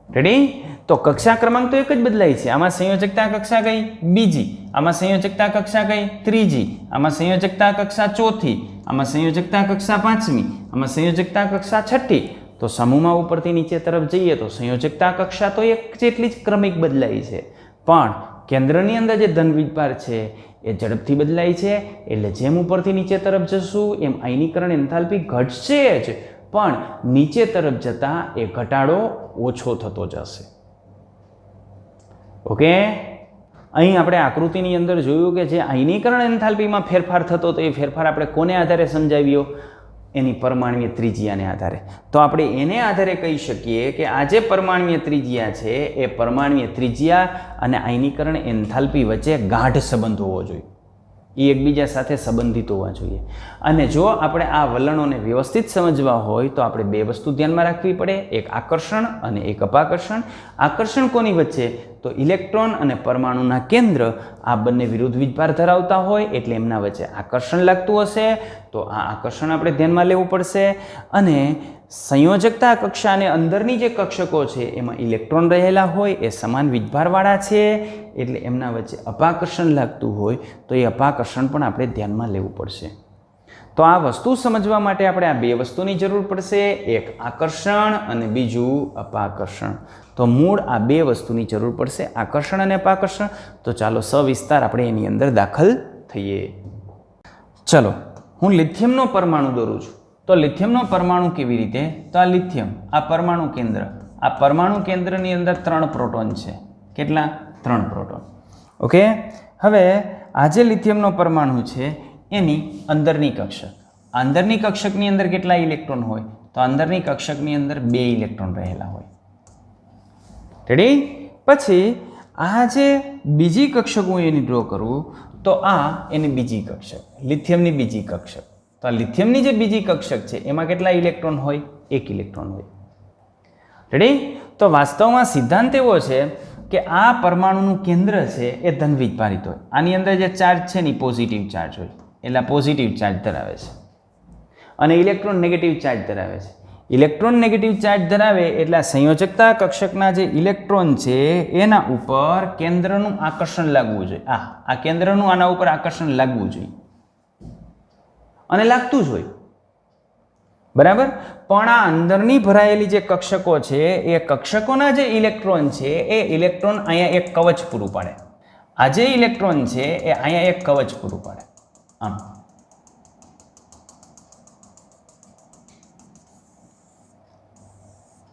રેડી? તો કક્ષા ક્રમાંક તો એક જ બદલાય છે. આમાં સંયોજકતા કક્ષા કઈ? બીજી. આમાં સંયોજકતા કક્ષા કઈ? ત્રીજી. આમાં સંયોજકતા કક્ષા ચોથી. આમાં સંયોજકતા કક્ષા પાંચમી. આમાં સંયોજકતા કક્ષા છઠ્ઠી. તો સમૂહમાં ઉપરથી નીચે તરફ જઈએ તો સંયોજકતા કક્ષા તો એક જેટલી જ ક્રમિક બદલાય છે, પણ કેન્દ્રની અંદર જે ધન વીજભાર છે એ ઝડપથી બદલાય છે. એટલે જેમ ઉપરથી નીચે તરફ જશું એમ આયનીકરણ એન્થાલ્પી ઘટશે જ, પણ નીચે તરફ જતાં એ ઘટાડો ઓછો થતો જશે. ઓકે. અહીં આપણે આકૃતિની અંદર જોયું કે જે આયનીકરણ એન્થાલ્પીમાં ફેરફાર થતો તો એ ફેરફાર આપણે કોને આધારે સમજાવ્યો? એની પરમાણુય ત્રિજ્યાને આધારે. તો આપણે એને આધારે કહી શકીએ કે આ જે પરમાણુય ત્રિજ્યા છે એ પરમાણુય ત્રિજ્યા અને આયનીકરણ એન્થાલ્પી વચ્ચે ગાઢ સંબંધ હોવો જોઈએ. એ એકબીજા સાથે સંબંધિત હોવા જોઈએ. અને જો આપણે આ વલણોને વ્યવસ્થિત સમજવા હોય તો આપણે બે વસ્તુ ધ્યાનમાં રાખવી પડે, એક આકર્ષણ અને એક અપાકર્ષણ. આકર્ષણ કોની વચ્ચે? તો ઇલેક્ટ્રોન અને પરમાણુના કેન્દ્ર આ બંને વિરુદ્ધ વીજભાર ધરાવતા હોય એટલે એમના વચ્ચે આકર્ષણ લાગતું હશે, તો આ આકર્ષણ આપણે ધ્યાનમાં લેવું પડશે. અને સંયોજકતા કક્ષાને અંદરની જે કક્ષકો છે એમાં ઇલેક્ટ્રોન રહેલા હોય, એ સમાન વીજભારવાળા છે એટલે એમના વચ્ચે અપાકર્ષણ લાગતું હોય તો એ અપાકર્ષણ પણ આપણે ધ્યાનમાં લેવું પડશે. તો આ વસ્તુ સમજવા માટે આપણે આ બે વસ્તુની જરૂર પડશે, એક આકર્ષણ અને બીજું અપાકર્ષણ. તો મૂળ આ બે વસ્તુની જરૂર પડશે, આકર્ષણ અને અપાકર્ષણ. તો ચાલો સવિસ્તાર આપણે એની અંદર દાખલ થઈએ. ચલો, હું લિથિયમનો પરમાણુ દોરું છું. તો લિથિયમનો પરમાણુ કેવી રીતે? તો આ લિથિયમ, આ પરમાણુ કેન્દ્ર, આ પરમાણુ કેન્દ્રની અંદર 3 પ્રોટોન છે. કેટલા? 3 પ્રોટોન. ઓકે. હવે આ જે લિથિયમનો પરમાણુ છે એની અંદરની કક્ષક, અંદરની કક્ષકની અંદર કેટલા ઇલેક્ટ્રોન હોય? તો અંદરની કક્ષકની અંદર 2 ઇલેક્ટ્રોન રહેલા હોય. રેડી? પછી આ જે બીજી કક્ષક હું એની ડ્રો કરું તો આ એની બીજી કક્ષક, લિથિયમની બીજી કક્ષક. તો આ લિથિયમની જે બીજી કક્ષક છે એમાં કેટલા ઇલેક્ટ્રોન હોય? 1 ઇલેક્ટ્રોન હોય. રેડી? તો વાસ્તવમાં સિદ્ધાંત એવો છે કે આ પરમાણુનું કેન્દ્ર છે એ ધન વીજભારિત હોય. આની અંદર જે ચાર્જ છે ને પોઝિટિવ ચાર્જ હોય એટલે પોઝિટિવ ચાર્જ ધરાવે છે, અને ઇલેક્ટ્રોન નેગેટિવ ચાર્જ ધરાવે છે. ઇલેક્ટ્રોન નેગેટિવ ચાર્જ ધરાવે એટલે સંયોજકતા કક્ષકના જે ઇલેક્ટ્રોન છે એના ઉપર કેન્દ્રનું આકર્ષણ લાગવું જોઈએ. આ કેન્દ્રનું આના ઉપર આકર્ષણ લાગવું જોઈએ અને લાગતું જ હોય. બરાબર? પણ આ અંદરની ભરાયેલી જે કક્ષકો છે એ કક્ષકોના જે ઇલેક્ટ્રોન છે એ ઇલેક્ટ્રોન અહીંયા એક કવચ પૂરું પાડે. આ જે ઇલેક્ટ્રોન છે એ અહીંયા એક કવચ પૂરું પાડે. આમ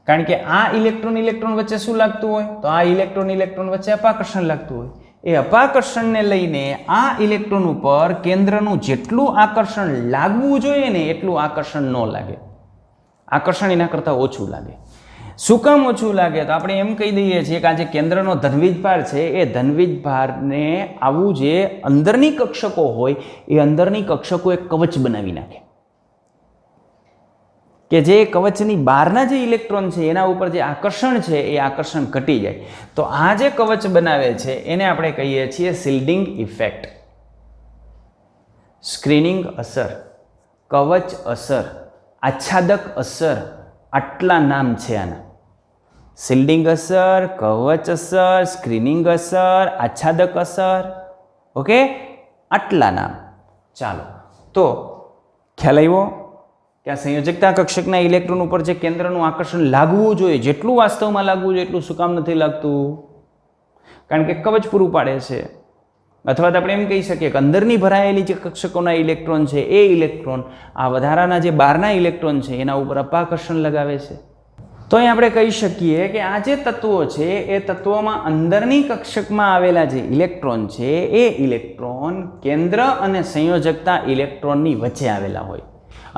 કારણ કે આ ઇલેક્ટ્રોન વચ્ચે શું લાગતું હોય? તો આ ઇલેક્ટ્રોન વચ્ચે અપાકર્ષણ લાગતું હોય. એ અપાકર્ષણને લઈને આ ઇલેક્ટ્રોન ઉપર કેન્દ્રનું જેટલું આકર્ષણ લાગવું જોઈએ ને એટલું આકર્ષણ ન લાગે. આકર્ષણ એના કરતાં ઓછું લાગે. શું કામ ઓછું લાગે? તો આપણે એમ કહી દઈએ છીએ કે આ જે કેન્દ્રનો ધનવીજભાર છે એ ધનવીજભારને આવું જે અંદરની કક્ષકો હોય એ અંદરની કક્ષકો એક કવચ બનાવી નાખે કે જે કવચની બહારના જે ઇલેક્ટ્રોન છે એના ઉપર જે આકર્ષણ છે એ આકર્ષણ ઘટી જાય. તો આ જે કવચ બનાવે છે એને આપણે કહીએ છીએ શિલ્ડિંગ ઇફેક્ટ, સ્ક્રીનિંગ અસર, કવચ અસર, આચ્છાદક અસર આટલા નામ છે આના. શિલ્ડિંગ અસર, કવચ અસર, સ્ક્રીનિંગ અસર, આચ્છાદક અસર. ઓકે, આટલા નામ. ચાલો, તો ખ્યાલ આવ્યો કે આ સંયોજકતા કક્ષકના ઇલેક્ટ્રોન ઉપર જે કેન્દ્રનું આકર્ષણ લાગવું જોઈએ, જેટલું વાસ્તવમાં લાગવું જોઈએ એટલું શું કામ નથી લાગતું? કારણ કે કવચ પૂરું પાડે છે. અથવા તો આપણે એમ કહી શકીએ કે અંદરની ભરાયેલી જે કક્ષકોના ઇલેક્ટ્રોન છે એ ઇલેક્ટ્રોન આ વધારાના જે બહારના ઇલેક્ટ્રોન છે એના ઉપર અપાકર્ષણ લગાવે છે. તો અહીં આપણે કહી શકીએ કે આ જે તત્વો છે એ તત્વોમાં અંદરની કક્ષકમાં આવેલા જે ઇલેક્ટ્રોન છે એ ઇલેક્ટ્રોન કેન્દ્ર અને સંયોજકતા ઇલેક્ટ્રોનની વચ્ચે આવેલા હોય.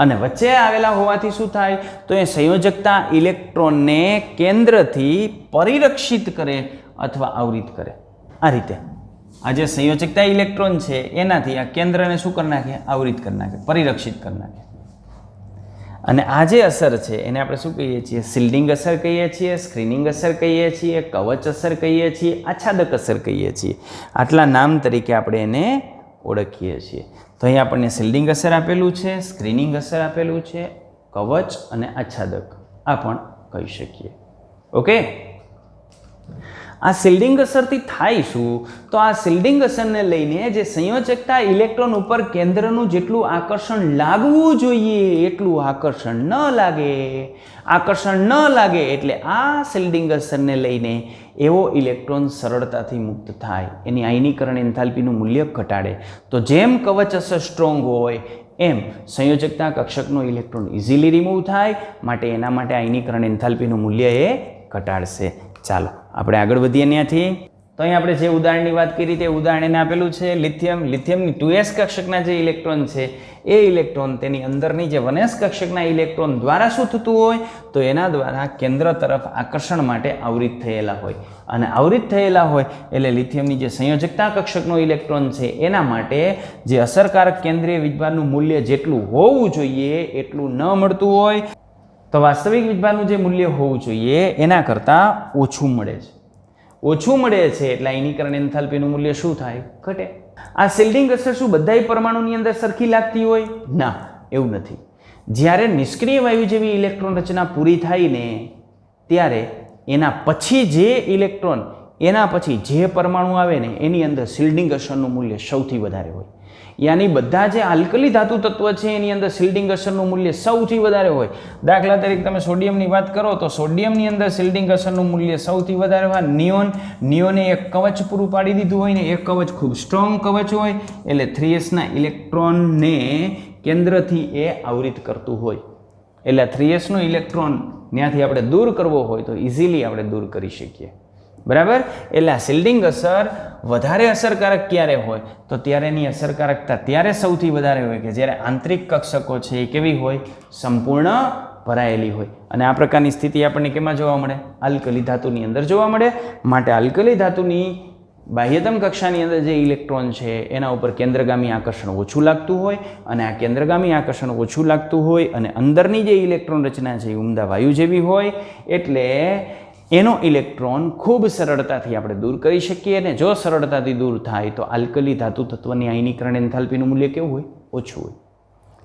અને વચ્ચે આવેલા હોવાથી શું થાય? તો એ સંયોજકતા ઇલેક્ટ્રોનને કેન્દ્રથી પરિરક્ષિત કરે અથવા આવરિત કરે. આ રીતે આ જે સંયોજકતા ઇલેક્ટ્રોન છે એનાથી આ કેન્દ્રને શું કરી નાખે? આવરિત કરી નાખે, પરિરક્ષિત કરી નાખે. અને આ જે અસર છે એને આપણે શું કહીએ છીએ? શિલ્ડિંગ અસર કહીએ છીએ, સ્ક્રીનિંગ અસર કહીએ છીએ, કવચ અસર કહીએ છીએ, આચ્છાદક અસર કહીએ છીએ. આટલા નામ તરીકે આપણે એને ઓળખીએ છીએ. તો અહીં આપણને શિલ્ડિંગ અસર આપેલું છે, સ્ક્રીનિંગ અસર આપેલું છે, કવચ અને આચ્છાદક આ પણ કહી શકીએ. ઓકે, આ શિલ્ડિંગ અસરથી થાય શું? તો આ શિલ્ડિંગ અસરને લઈને જે સંયોજકતા ઇલેક્ટ્રોન ઉપર કેન્દ્રનું જેટલું આકર્ષણ લાગવું જોઈએ એટલું આકર્ષણ ન લાગે. આકર્ષણ ન લાગે એટલે આ શિલ્ડિંગ અસરને લઈને એવો ઇલેક્ટ્રોન સરળતાથી મુક્ત થાય, એની આયનીકરણ એન્થાલ્પીનું મૂલ્ય ઘટાડે. તો જેમ કવચ અસર સ્ટ્રોંગ હોય એમ સંયોજકતા કક્ષકનો ઇલેક્ટ્રોન ઇઝીલી રિમૂવ થાય, માટે એના માટે આયનીકરણ એન્થાલ્પીનું મૂલ્ય એ ઘટાડશે. ચાલો આપણે આગળ વધીએ ત્યાંથી. તો અહીં આપણે જે ઉદાહરણની વાત કરી તે ઉદાહરણ એને આપેલું છે લિથિયમ. લિથિયમની 2s કક્ષકના જે ઇલેક્ટ્રોન છે એ ઇલેક્ટ્રોન તેની અંદરની જે 1s કક્ષકના ઇલેક્ટ્રોન દ્વારા શું થતું હોય? તો એના દ્વારા કેન્દ્ર તરફ આકર્ષણ માટે આવરિત થયેલા હોય. અને આવરિત થયેલા હોય એટલે લિથિયમની જે સંયોજકતા કક્ષકનો ઇલેક્ટ્રોન છે એના માટે જે અસરકારક કેન્દ્રીય વીજભારનું મૂલ્ય જેટલું હોવું જોઈએ એટલું ન મળતું હોય. તો વાસ્તવિક વીજભારનું જે મૂલ્ય હોવું જોઈએ એના કરતાં ઓછું મળે છે. ઓછું મળે છે એટલે આયનીકરણ એન્થાલ્પીનું મૂલ્ય શું થાય? ઘટે. આ શિલ્ડિંગ અસર શું બધાય પરમાણુની અંદર સરખી લાગતી હોય? ના, એવું નથી. જ્યારે નિષ્ક્રિય વાયુ જેવી ઇલેક્ટ્રોન રચના પૂરી થાય ને ત્યારે એના પછી જે ઇલેક્ટ્રોન એના પછી જે પરમાણુ આવે ને એની અંદર શિલ્ડિંગ અસરનું મૂલ્ય સૌથી વધારે હોય. યાની બધા જે આલ્કલી ધાતુ તત્વ છે એની અંદર શિલ્ડિંગ અસરનું મૂલ્ય સૌથી વધારે હોય. દાખલા તરીકે તમે સોડિયમની વાત કરો તો સોડિયમની અંદર શિલ્ડિંગ અસરનું મૂલ્ય સૌથી વધારે હોય. નિયોને એક કવચ પૂરું પાડી દીધું હોય ને, એક કવચ ખૂબ સ્ટ્રોંગ કવચ હોય એટલે 3sના ઇલેક્ટ્રોનને કેન્દ્રથી એ આવરિત કરતું હોય. એટલે 3sનો ઇલેક્ટ્રોન ત્યાંથી આપણે દૂર કરવો હોય તો ઇઝીલી આપણે દૂર કરી શકીએ. બરાબર? એટલે આ શિલ્ડિંગ અસર વધારે અસરકારક ક્યારે હોય? તો ત્યારે એની અસરકારકતા ત્યારે સૌથી વધારે હોય કે જ્યારે આંતરિક કક્ષકો છે એ કેવી હોય? સંપૂર્ણ ભરાયેલી હોય. અને આ પ્રકારની સ્થિતિ આપણને કેમાં જોવા મળે? આલ્કલી ધાતુની અંદર જોવા મળે. માટે આલ્કલી ધાતુની બાહ્યતમ કક્ષાની અંદર જે ઇલેક્ટ્રોન છે એના ઉપર કેન્દ્રગામી આકર્ષણ ઓછું લાગતું હોય. અને આ કેન્દ્રગામી આકર્ષણ ઓછું લાગતું હોય અને અંદરની જે ઇલેક્ટ્રોન રચના છે એ ઉમદા વાયુ જેવી હોય એટલે એનો ઇલેક્ટ્રોન ખૂબ સરળતાથી આપણે દૂર કરી શકીએ. અને જો સરળતાથી દૂર થાય તો આલ્કલી ધાતુ તત્વની આયનીકરણ એન્થાલ્પીનું મૂલ્ય કેવું હોય? ઓછું હોય.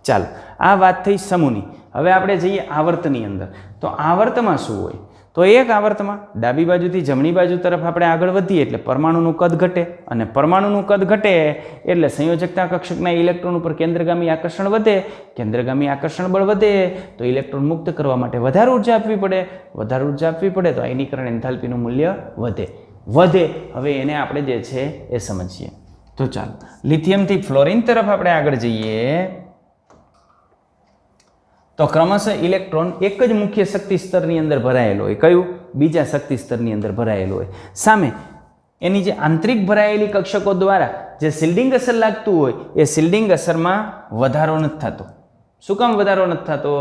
ચાલો, આ વાત થઈ સમૂહની. હવે આપણે જઈએ આવર્તની અંદર. તો આવર્તમાં શું હોય? તો એક આવર્તમાં ડાબી બાજુથી જમણી બાજુ તરફ આપણે આગળ વધીએ એટલે પરમાણુનું કદ ઘટે. અને પરમાણુનું કદ ઘટે એટલે સંયોજકતા કક્ષકના ઇલેક્ટ્રોન ઉપર કેન્દ્રગામી આકર્ષણ વધે. કેન્દ્રગામી આકર્ષણ બળ વધે તો ઇલેક્ટ્રોન મુક્ત કરવા માટે વધારે ઉર્જા આપવી પડે. વધારે ઉર્જા આપવી પડે તો આયનીકરણ એન્થાલ્પીનું મૂલ્ય વધે. હવે એને આપણે જે છે એ સમજીએ. તો ચાલો લિથિયમથી ફ્લોરિન તરફ આપણે આગળ જઈએ. તો ક્રમશઃ ઇલેક્ટ્રોન એક જ મુખ્ય શક્તિ સ્તરની અંદર ભરાયેલો હોય. કયું? બીજા શક્તિ સ્તરની અંદર ભરાયેલો હોય. સામે એની જે આંતરિક ભરાયેલી કક્ષકો દ્વારા જે શિલ્ડિંગ અસર લાગતું હોય એ શિલ્ડિંગ અસરમાં વધારો નથી થતો. શું કામ વધારો નથી થતો?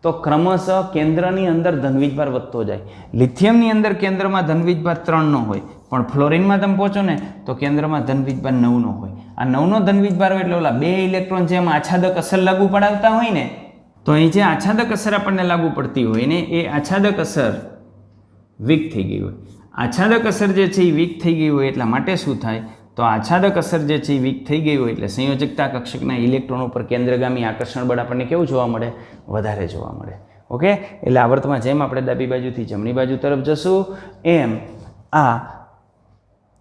તો ક્રમશઃ કેન્દ્રની અંદર ધનવીજભાર વધતો જાય. લિથિયમની અંદર કેન્દ્રમાં ધનવીજભાર 3નો હોય, પણ ફ્લોરિનમાં તમે પહોંચો ને તો કેન્દ્રમાં ધનવીજભાર 9નો હોય. આ 9નો ધનવીજભાર હોય એટલે ઓલા બે ઇલેક્ટ્રોન જેમ આચ્છાદક અસર લાગુ પડાવતા હોય ને, તો અહીં જે આચ્છાદક અસર આપણને લાગુ પડતી હોય ને એ આચ્છાદક અસર વીક થઈ ગઈ હોય. આચ્છાદક અસર જે છે એ વીક થઈ ગઈ હોય એટલા માટે શું થાય? તો આચ્છાદક અસર જે છે એ વીક થઈ ગઈ હોય એટલે સંયોજકતા કક્ષકના ઇલેક્ટ્રોન ઉપર કેન્દ્રગામી આકર્ષણ બળ આપણને કેવું જોવા મળે? વધારે જોવા મળે. ઓકે, એટલે આવર્તમાં જેમ આપણે ડાબી બાજુથી જમણી બાજુ તરફ જશું એમ આ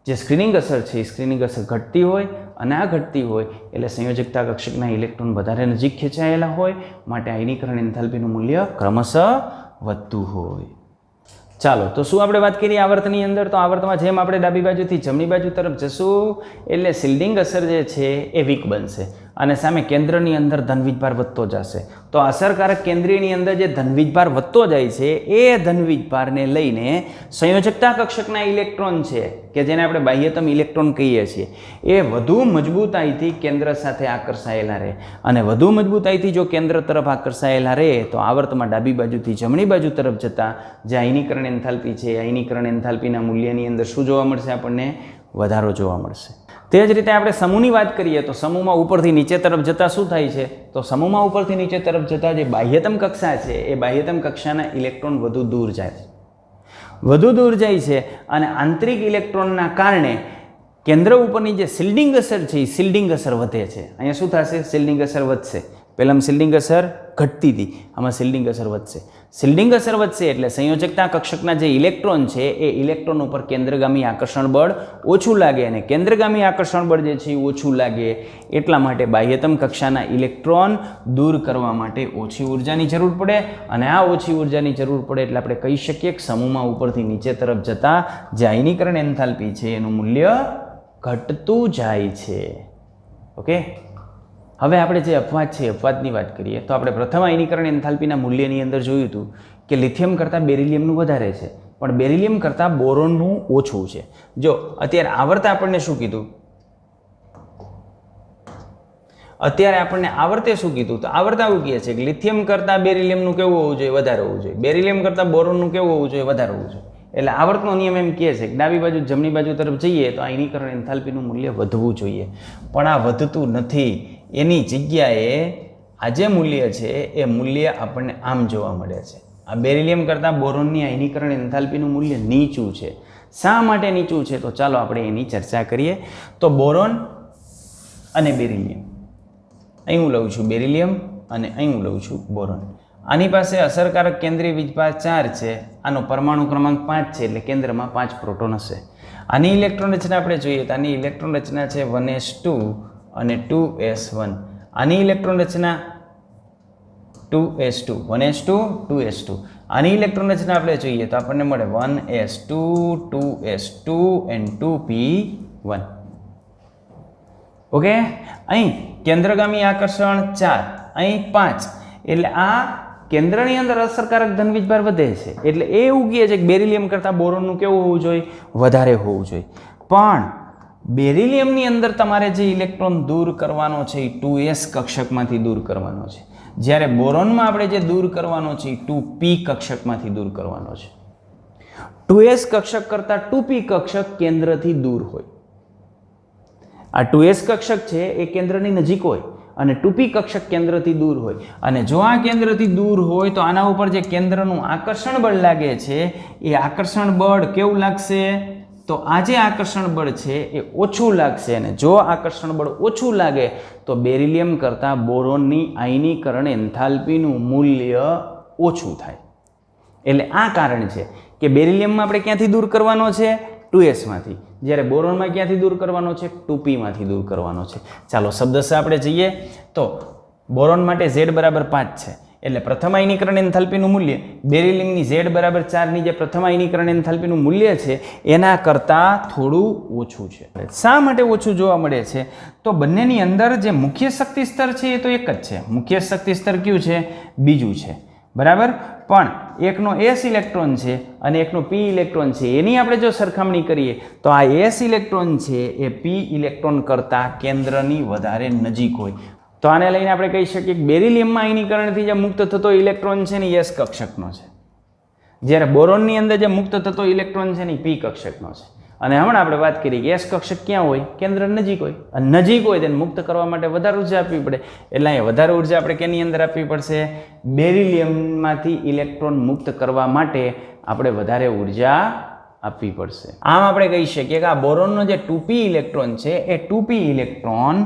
જે સ્ક્રીનિંગ અસર છે એ સ્ક્રીનિંગ અસર ઘટતી હોય, અને આ ઘટતી હોય એટલે સંયોજકતા કક્ષકના ઇલેક્ટ્રોન વધારે નજીક ખેંચાયેલા હોય, માટે આયનીકરણ એન્થાલ્પીનું મૂલ્ય ક્રમશઃ વધતું હોય. ચાલો, તો શું આપણે વાત કરીએ આવર્તની અંદર? તો આવર્તમાં જેમ આપણે ડાબી બાજુથી જમણી બાજુ તરફ જશું એટલે શિલ્ડિંગ અસર જે છે એ વીક બનશે, અને સામે કેન્દ્રની અંદર ધનવીજભાર વધતો જશે. તો અસરકારક કેન્દ્રીયની અંદર જે ધનવીજભાર વધતો જાય છે એ ધનવીજભારને લઈને સંયોજકતા કક્ષકના ઇલેક્ટ્રોન છે કે જેને આપણે બાહ્યતમ ઇલેક્ટ્રોન કહીએ છીએ એ વધુ મજબૂતાઈથી કેન્દ્ર સાથે આકર્ષાયેલા રહે, અને વધુ મજબૂતાઈથી જો કેન્દ્ર તરફ આકર્ષાયેલા રહે તો આવર્તમાં ડાબી બાજુથી જમણી બાજુ તરફ જતા જે આયનીકરણ એન્થાલ્પી છે એ આયનીકરણ એન્થાલ્પીના મૂલ્યની અંદર શું જોવા મળશે? આપણને વધારો જોવા મળશે. તે જ રીતે આપણે સમૂહની વાત કરીએ તો સમૂહમાં ઉપરથી નીચે તરફ જતાં શું થાય છે? તો સમૂહમાં ઉપરથી નીચે તરફ જતાં જે બાહ્યતમ કક્ષા છે એ બાહ્યતમ કક્ષાના ઇલેક્ટ્રોન વધુ દૂર જાય છે, વધુ દૂર જાય છે, અને આંતરિક ઇલેક્ટ્રોનના કારણે કેન્દ્ર ઉપરની જે શિલ્ડિંગ અસર છે એ શિલ્ડિંગ અસર વધે છે. અહીંયા શું થશે? શિલ્ડિંગ અસર વધશે. પહેલાં શિલ્ડિંગ અસર ઘટતી હતી, આમાં શિલ્ડિંગ અસર વધશે. શિલ્ડિંગ અસર વધશે એટલે સંયોજકતા કક્ષકના જે ઇલેક્ટ્રોન છે એ ઇલેક્ટ્રોન ઉપર કેન્દ્રગામી આકર્ષણ બળ ઓછું લાગે, અને કેન્દ્રગામી આકર્ષણ બળ જે છે એ ઓછું લાગે એટલા માટે બાહ્યતમ કક્ષાના ઇલેક્ટ્રોન દૂર કરવા માટે ઓછી ઉર્જાની જરૂર પડે, અને આ ઓછી ઉર્જાની જરૂર પડે એટલે આપણે કહી શકીએ કે સમૂહમાં ઉપરથી નીચે તરફ જતાં જે આયનીકરણ એન્થાલ્પી છે એનું મૂલ્ય ઘટતું જાય છે. ઓકે, હવે આપણે જે અપવાદ છે અપવાદની વાત કરીએ તો આપણે પ્રથમ આયનીકરણ એન્થાલ્પીના મૂલ્યની અંદર જોયું હતું કે લિથિયમ કરતાં બેરિલિયમનું વધારે છે, પણ બેરિલિયમ કરતાં બોરોનનું ઓછું છે. જો અત્યારે આવર્તે આપણને શું કીધું? અત્યારે આપણને આવર્તે શું કીધું? તો આવર્ત આવું કહે છે કે લિથિયમ કરતાં બેરિલિયમનું કેવું હોવું જોઈએ? વધારે હોવું જોઈએ. બેરિલિયમ કરતાં બોરોનનું કેવું હોવું જોઈએ? વધારે હોવું જોઈએ. એટલે આવર્તનો નિયમ એમ કહે છે કે ડાબી બાજુ જમણી બાજુ તરફ જઈએ તો આયનીકરણ એન્થાલ્પીનું મૂલ્ય વધવું જોઈએ, પણ આ વધતું નથી. એની જગ્યાએ આ જે મૂલ્ય છે એ મૂલ્ય આપણને આમ જોવા મળે છે. આ બેરિલિયમ કરતાં બોરોનની આયનીકરણ એન્થાલ્પીનું મૂલ્ય નીચું છે. શા માટે નીચું છે? તો ચાલો આપણે એની ચર્ચા કરીએ. તો બોરોન અને બેરિલિયમ, અહીં હું લઉં છું બેરિલિયમ અને અહીં હું લઉં છું બોરોન. આની પાસે અસરકારક કેન્દ્રીય વીજભાર 4 છે, આનો પરમાણુ ક્રમાંક 5 છે, એટલે કેન્દ્રમાં 5 પ્રોટોન હશે. આની ઇલેક્ટ્રોન રચના આપણે જોઈએ તો આની ઇલેક્ટ્રોન રચના છે 1s2 અને 2s1. આની ઇલેક્ટ્રોન રચના 2s2, 1s2, 2s2. આની ઇલેક્ટ્રોન રચના આપણે જોઈએ તો આપણને મળે 1s2, 2s2 and 2p1. Okay, અહીં કેન્દ્રગામી આકર્ષણ 4, અહીં 5, એટલે આ કેન્દ્રની અંદર અસરકારક ધનવીજભાર વધે છે, એટલે એ એવું કહે છે કે બેરિલિયમ કરતાં બોરોનનું કેવું હોવું જોઈએ? વધારે હોવું જોઈએ. પણ બેરિલિયમની અંદર તમારે જે ઇલેક્ટ્રોન દૂર કરવાનો છે એ 2s કક્ષકમાંથી દૂર કરવાનો છે, જ્યારે બોરોનમાં આપણે જે દૂર કરવાનો છે એ 2p કક્ષકમાંથી દૂર કરવાનો છે. 2s કક્ષક કરતાં 2p કક્ષક કેન્દ્રથી દૂર હોય. આ 2s કક્ષક છે એ કેન્દ્રની નજીક હોય અને 2p કક્ષક કેન્દ્રથી દૂર હોય, અને જો આ કેન્દ્રથી દૂર હોય તો આના ઉપર જે કેન્દ્રનું આકર્ષણ બળ લાગે છે એ આકર્ષણ બળ કેવું લાગશે? તો આ જે આકર્ષણ બળ છે એ ઓછું લાગશે, અને જો આકર્ષણ બળ ઓછું લાગે તો બેરિલિયમ કરતાં બોરોનની આયનીકરણ એન્થાલ્પીનું મૂલ્ય ઓછું થાય. એટલે આ કારણ છે કે બેરિલિયમમાં આપણે ક્યાંથી દૂર કરવાનો છે? 2sમાંથી, જ્યારે બોરોનમાં ક્યાંથી દૂર કરવાનો છે? 2pમાંથી દૂર કરવાનો છે. ચાલો શબ્દશ આપણે જઈએ તો બોરોન માટે z બરાબર 5 છે, એટલે પ્રથમ આયનીકરણ એન્થાલ્પીનું મૂલ્ય બેરિલિયમની z બરાબર 4ની જે પ્રથમ આયનીકરણ એન્થાલ્પીનું મૂલ્ય છે એના કરતાં થોડું ઓછું છે. શા માટે ઓછું જોવા મળે છે? તો બંનેની અંદર જે મુખ્ય શક્તિ સ્તર છે એ તો એક જ છે. મુખ્ય શક્તિ સ્તર કયું છે? બીજું છે, બરાબર. પણ એકનો s ઇલેક્ટ્રોન છે અને એકનો p ઇલેક્ટ્રોન છે, એની આપણે જો સરખામણી કરીએ તો આ s ઇલેક્ટ્રોન છે એ p ઇલેક્ટ્રોન કરતાં કેન્દ્રની વધારે નજીક હોય. તો આને લઈને આપણે કહી શકીએ કે બેરિલિયમમાં આયનીકરણથી જે મુક્ત થતો ઇલેક્ટ્રોન છે ને એ s કક્ષકનો છે, જ્યારે બોરોનની અંદર જે મુક્ત થતો ઇલેક્ટ્રોન છે ને એ p કક્ષકનો છે. અને હમણાં આપણે વાત કરી કે s કક્ષક ક્યાં હોય? કેન્દ્ર નજીક હોય, અને નજીક હોય તેને મુક્ત કરવા માટે વધારે ઉર્જા આપવી પડે, એટલે અહીંયા વધારે ઉર્જા આપણે કેની અંદર આપવી પડશે? બેરિલિયમમાંથી ઇલેક્ટ્રોન મુક્ત કરવા માટે આપણે વધારે ઉર્જા આપવી પડશે. આમ આપણે કહી શકીએ કે આ બોરોનનો જે 2p ઇલેક્ટ્રોન છે એ 2p ઇલેક્ટ્રોન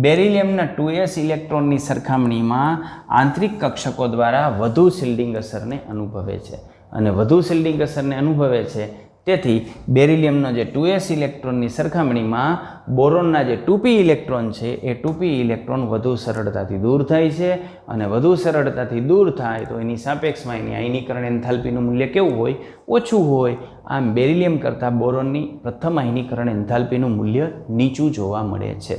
બેરિલિયમના 2s ઇલેક્ટ્રોનની સરખામણીમાં આંતરિક કક્ષકો દ્વારા વધુ શિલ્ડિંગ અસરને અનુભવે છે અને વધુ શિલ્ડિંગ અસરને અનુભવે છે. તેથી બેરિલિયમનો જે 2s ઇલેક્ટ્રોનની સરખામણીમાં બોરોનના જે 2p ઇલેક્ટ્રોન છે એ 2p ઇલેક્ટ્રોન વધુ સરળતાથી દૂર થાય છે અને વધુ સરળતાથી દૂર થાય તો એની સાપેક્ષમાં એની આયનીકરણ એન્થાલ્પીનું મૂલ્ય કેવું હોય? ઓછું હોય. આમ બેરિલિયમ કરતાં બોરોનની પ્રથમ આયનીકરણ એન્થાલ્પીનું મૂલ્ય નીચું જોવા મળે છે.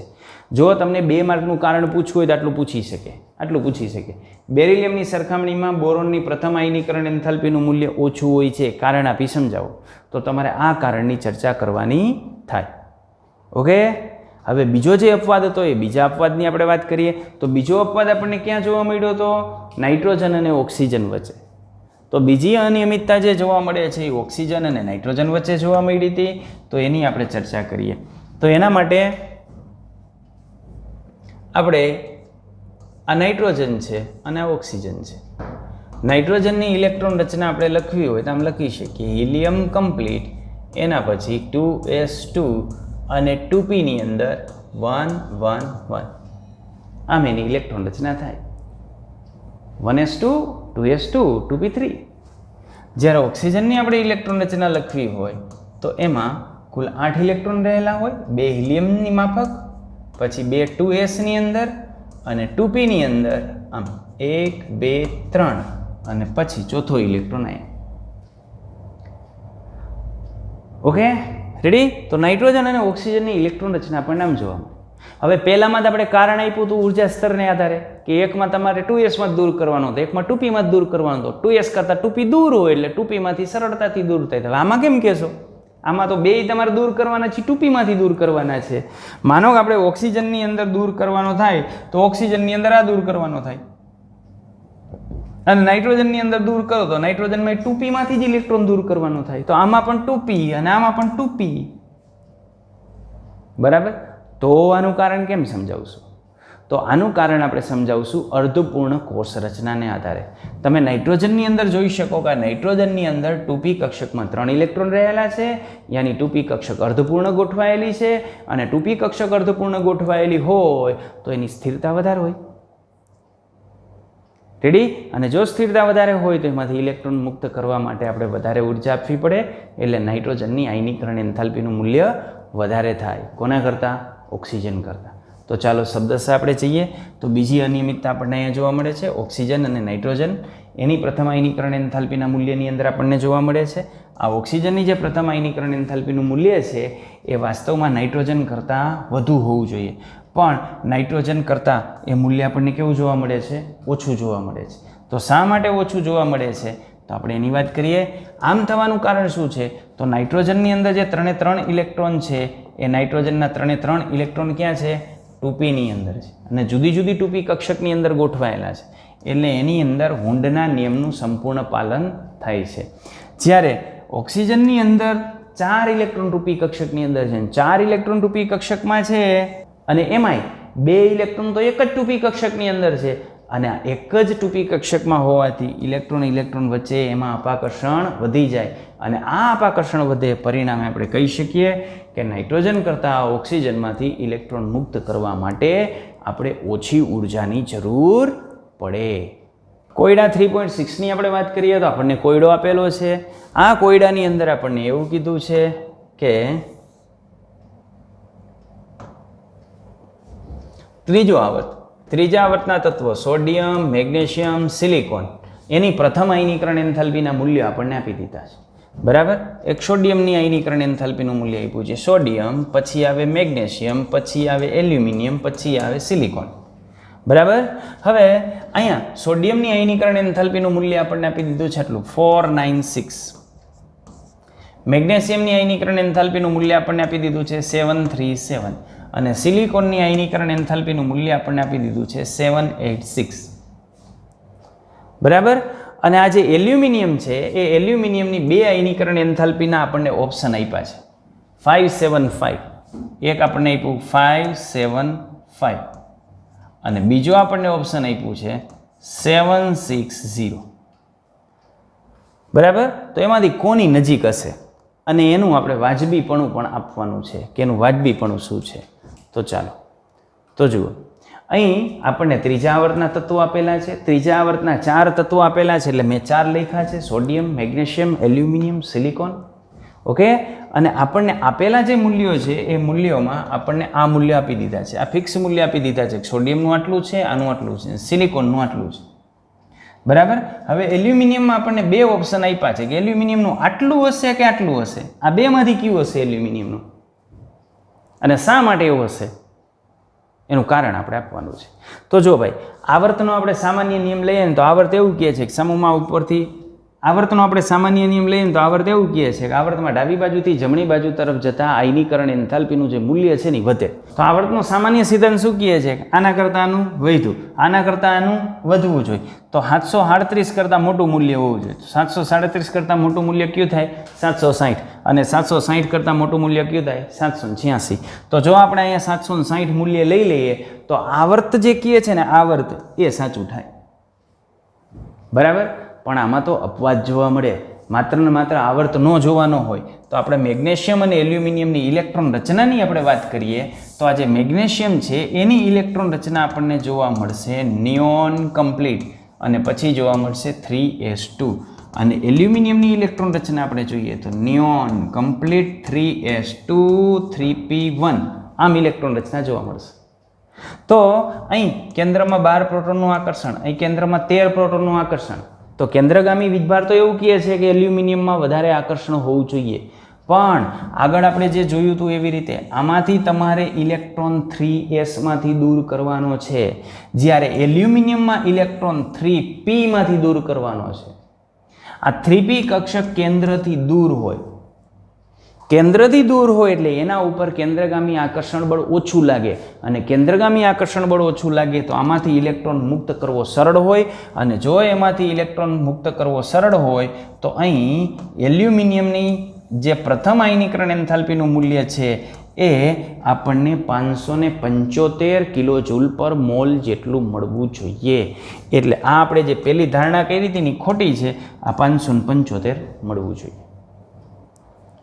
જો તમને 2 માર્કનું કારણ પૂછવું હોય તો આટલું પૂછી શકે. બેરિલિયમની સરખામણીમાં બોરોનની પ્રથમ આયનીકરણ એન્થાલ્પીનું મૂલ્ય ઓછું હોય છે, કારણ આપી સમજાવો તો તમારે આ કારણની ચર્ચા કરવાની થાય. ઓકે, હવે બીજો જે અપવાદ હતો એ બીજા અપવાદની આપણે વાત કરીએ તો બીજો અપવાદ આપણને ક્યાં જોવા મળ્યો હતો? નાઇટ્રોજન અને ઓક્સિજન વચ્ચે. તો બીજી અનિયમિતતા જે જોવા મળે છે એ ઓક્સિજન અને નાઇટ્રોજન વચ્ચે જોવા મળી હતી, તો એની આપણે ચર્ચા કરીએ. તો એના માટે આપણે આ નાઇટ્રોજન છે અને આ ઓક્સિજન છે. નાઇટ્રોજનની ઇલેક્ટ્રોન રચના આપણે લખવી હોય તો આમ લખી શકીએ હિલિયમ કમ્પ્લીટ, એના પછી 2s2 અને 2p ની અંદર 1 1 1. આમ એની ઇલેક્ટ્રોન રચના થાય 1s2 2s2 2p3. જ્યારે ઓક્સિજનની આપણે ઇલેક્ટ્રોન રચના લખવી હોય તો એમાં કુલ 8 ઇલેક્ટ્રોન રહેલા હોય, 2 હિલિયમની માફક, પછી 2 2s ની અંદર અને 2p ની અંદર, આમ 1 2 3 અને પછી ચોથો ઇલેક્ટ્રોન અહીંયા. Okay, ready? તો નાઇટ્રોજન અને ઓક્સિજનની ઇલેક્ટ્રોન રચના આપણને આમ જોવા મળે. હવે પહેલામાં આપણે કારણ આપ્યું હતું ઉર્જા સ્તરને આધારે કે એકમાં તમારે 2s માં દૂર કરવાનો હતો, એકમાં 2p માં દૂર કરવાનો હતો. 2s કરતાં 2p દૂર હોય એટલે 2p માંથી સરળતાથી દૂર થાય. હવે આમાં કેમ કહેશો? આમાં તો બે તમારે દૂર કરવાના છે, 2p માંથી દૂર કરવાના છે. માનો કે આપણે ઓક્સિજનની અંદર દૂર કરવાનો થાય તો ઓક્સિજનની અંદર આ દૂર કરવાનો થાય અને નાઇટ્રોજનની અંદર દૂર કરો તો નાઇટ્રોજનમાં 2p માંથી જ ઇલેક્ટ્રોન દૂર કરવાનો થાય. તો આમાં પણ 2p અને આમાં પણ 2p. બરાબર? તો આનું કારણ કેમ સમજાવશું? તો આનું કારણ આપણે સમજાવશું અર્ધપૂર્ણ કોષ રચનાને આધારે. તમે નાઇટ્રોજનની અંદર જોઈ શકો કે નાઇટ્રોજનની અંદર 2p કક્ષકમાં 3 ઇલેક્ટ્રોન રહેલા છે, યાની 2p કક્ષક અર્ધપૂર્ણ ગોઠવાયેલી છે અને 2p કક્ષક અર્ધપૂર્ણ ગોઠવાયેલી હોય તો એની સ્થિરતા વધારે હોય. રેડી? અને જો સ્થિરતા વધારે હોય તો એમાંથી ઇલેક્ટ્રોન મુક્ત કરવા માટે આપણે વધારે ઉર્જા આપવી પડે, એટલે નાઇટ્રોજનની આયનીકરણ એન્થાલ્પીનું મૂલ્ય વધારે થાય. કોના કરતાં? ઓક્સિજન કરતાં. તો ચાલો શબ્દશઃ આપણે જઈએ તો બીજી અનિયમિતતા આપણને અહીંયા જોવા મળે છે. ઓક્સિજન અને નાઇટ્રોજન એની પ્રથમ આયનીકરણ એન્થાલ્પીના મૂલ્યની અંદર આપણને જોવા મળે છે. આ ઓક્સિજનની જે પ્રથમ આયનીકરણ એન્થાલ્પીનું મૂલ્ય છે એ વાસ્તવમાં નાઇટ્રોજન કરતાં વધુ હોવું જોઈએ, પણ નાઇટ્રોજન કરતાં એ મૂલ્ય આપણને કેવું જોવા મળે છે? ઓછું જોવા મળે છે. તો શા માટે ઓછું જોવા મળે છે? તો આપણે એની વાત કરીએ. આમ થવાનું કારણ શું છે? તો નાઇટ્રોજનની અંદર જે 3 ઇલેક્ટ્રોન છે એ નાઇટ્રોજનના 3 ઇલેક્ટ્રોન ક્યાં છે? 2p ની અંદર છે અને જુદી જુદી 2p કક્ષકની અંદર ગોઠવાયેલા છે, એટલે એની અંદર હુન્ડના નિયમનું સંપૂર્ણ પાલન થાય છે. જ્યારે ઓક્સિજનની અંદર 4 ઇલેક્ટ્રોન 2p કક્ષકની અંદર છે, 4 ઇલેક્ટ્રોન 2p કક્ષકમાં છે અને એમાંય 2 ઇલેક્ટ્રોન તો એક જ 2p કક્ષકની અંદર છે અને આ એક જ 2p કક્ષકમાં હોવાથી ઇલેક્ટ્રોન વચ્ચે એમાં અપાકર્ષણ વધી જાય અને આ અપાકર્ષણ વધે પરિણામે આપણે કહી શકીએ કે નાઇટ્રોજન કરતાં ઓક્સિજનમાંથી ઇલેક્ટ્રોન મુક્ત કરવા માટે આપણે ઓછી ઉર્જાની જરૂર પડે. કોયડા 3.6 ની આપણે વાત કરીએ તો આપણને કોયડો આપેલો છે. આ કોયડાની અંદર આપણને એવું કીધું છે કે ત્રીજા આવર્તના તત્વો સોડિયમ, મેગ્નેશિયમ, સિલિકોન એની પ્રથમ આયનીકરણ એન્થાલ્પીના મૂલ્યો આપણને આપી દીધા છે. બરાબર? એક સોડિયમની આયનીકરણ એન્થાલ્પીનું મૂલ્ય આપ્યું છે સોડિયમ, પછી આવે મેગ્નેશિયમ, પછી આવે એલ્યુમિનિયમ, પછી આવે સિલિકોન. બરાબર? હવે અહીંયા સોડિયમની આયનીકરણ એન્થાલ્પીનું મૂલ્ય આપણને આપી દીધું છે એટલું 496. મેગ્નેશિયમની આયનીકરણ એન્થાલ્પીનું મૂલ્ય આપણને આપી દીધું છે 737 અને સિલિકોનની આયનીકરણ એન્થાલ્પીનું મૂલ્ય આપણને આપી દીધું છે 786. બરાબર? અને આ જે એલ્યુમિનિયમ છે એ એલ્યુમિનિયમની 2 આયનીકરણ એન્થાલ્પીના આપણને ઓપ્શન આપ્યા છે 575. એક આપણને આપ્યું 575 અને બીજો આપણને ઓપ્શન આપ્યું છે 760. બરાબર? તો એમાંથી કોની નજીક હશે? અને એનું આપણે વાજબીપણું પણ આપવાનું છે કે એનું વાજબીપણું શું છે. તો ચાલો તો જુઓ, અહીં આપણને ત્રીજા આવર્તના તત્વો આપેલા છે. ત્રીજા આવર્તના 4 તત્વો આપેલા છે એટલે મેં 4 લખ્યા છે: sodium, magnesium, aluminium, silicon. Okay, અને આપણને આપેલા જે મૂલ્યો છે એ મૂલ્યોમાં આપણને આ મૂલ્ય આપી દીધા છે, આ ફિક્સ મૂલ્ય આપી દીધા છે. સોડિયમનું આટલું છે, આનું આટલું છે, સિલિકોનનું આટલું છે. બરાબર. હવે એલ્યુમિનિયમમાં આપણને 2 ઓપ્શન આપ્યા છે કે એલ્યુમિનિયમનું આટલું હશે કે આટલું હશે. આ બેમાંથી કયું હશે એલ્યુમિનિયમનું, અને શા માટે એવું હશે એનું કારણ આપણે આપવાનું છે. તો જો ભાઈ, આવર્તનો આપણે સામાન્ય નિયમ લઈએ ને તો આવર્ત એવું કહે છે કે સમૂહમાં ઉપરથી આવર્તનો આપણે સામાન્ય નિયમ લઈએ ને તો આવર્ત એવું કહે છે કે આવર્તમાં ડાબી બાજુથી જમણી બાજુ તરફ જતા આયનીકરણ એન્થાલ્પીનું જે મૂલ્ય છે ને વધે. તો આવર્તનો સામાન્ય સિદ્ધાંત શું કહે છે કે આના કરતાં આનું વધ્યું, આના કરતાં આનું વધવું જોઈએ. તો 737 કરતાં મોટું મૂલ્ય હોવું જોઈએ. 737 કરતાં મોટું મૂલ્ય કયું થાય? 760. અને 760 કરતાં મોટું મૂલ્ય કયું થાય? 786. તો જો આપણે અહીંયા 760 મૂલ્ય લઈ લઈએ તો આવર્ત જે કહે છે ને આવર્ત એ સાચું થાય. બરાબર. પણ આમાં તો અપવાદ જોવા મળે. માત્ર ને માત્ર આવર્ત ન જોવાનો હોય તો આપણે મેગ્નેશિયમ અને એલ્યુમિનિયમની ઇલેક્ટ્રોન રચનાની આપણે વાત કરીએ તો આ જે મેગ્નેશિયમ છે એની ઇલેક્ટ્રોન રચના આપણને જોવા મળશે નિયોન કમ્પ્લીટ, અને પછી જોવા મળશે 3s2. અને એલ્યુમિનિયમની ઇલેક્ટ્રોન રચના આપણે જોઈએ તો નિયોન કમ્પ્લીટ 3s2 3p1 આમ ઇલેક્ટ્રોન રચના જોવા મળશે. તો અહીં કેન્દ્રમાં 12 પ્રોટોનનું આકર્ષણ, અહીં કેન્દ્રમાં 13 પ્રોટોનનું આકર્ષણ. તો કેન્દ્રગામી વીજભાર તો એવું કહે છે કે એલ્યુમિનિયમમાં વધારે આકર્ષણ હોવું જોઈએ, પણ આગળ આપણે જે જોયું હતું એવી રીતે આમાંથી તમારે ઇલેક્ટ્રોન 3s માંથી દૂર કરવાનો છે, જ્યારે એલ્યુમિનિયમમાં ઇલેક્ટ્રોન 3p માંથી દૂર કરવાનો છે. આ 3p કક્ષક કેન્દ્રથી દૂર હોય, કેન્દ્રથી દૂર હોય એટલે એના ઉપર કેન્દ્રગામી આકર્ષણ બળ ઓછું લાગે, અને કેન્દ્રગામી આકર્ષણ બળ ઓછું લાગે તો આમાંથી ઇલેક્ટ્રોન મુક્ત કરવો સરળ હોય. અને જો એમાંથી ઇલેક્ટ્રોન મુક્ત કરવો સરળ હોય તો અહીં એલ્યુમિનિયમની જે પ્રથમ આયનીકરણ એન્થાલ્પીનું મૂલ્ય છે એ આપણને 575 કિલો જૂલ પર મોલ જેટલું મળવું જોઈએ. એટલે આ આપણે જે પહેલી ધારણા કરી હતી ને ખોટી છે, આ 575 મળવું જોઈએ.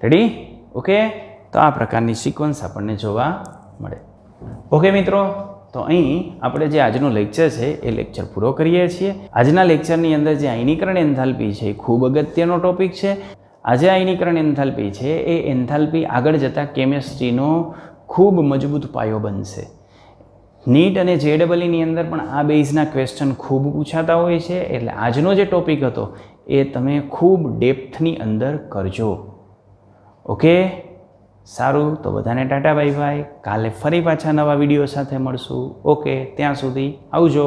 રેડી? ઓકે, તો આ પ્રકારની સિક્વન્સ આપણને જોવા મળે. ઓકે મિત્રો, તો અહીં આપણે જે આજનો લેક્ચર છે એ લેક્ચર પૂરો કરીએ છીએ. આજના લેક્ચરની અંદર જે આયનીકરણ એન્થાલ્પી છે એ ખૂબ અગત્યનો ટોપિક છે. આજે આયનીકરણ એન્થાલ્પી છે એ એન્થાલ્પી આગળ જતાં કેમેસ્ટ્રીનો ખૂબ મજબૂત પાયો બનશે. નીટ અને JEEની અંદર પણ આ બેઝના ક્વેશ્ચન ખૂબ પૂછાતા હોય છે. એટલે આજનો જે ટોપિક હતો એ તમે ખૂબ ડેપ્થની અંદર કરજો. ઓકે, સારું. તો બધાને ટાટા બાય બાય. કાલે ફરી પાછા નવા વિડીયો સાથે મળશું. ઓકે, ત્યાં સુધી આવજો.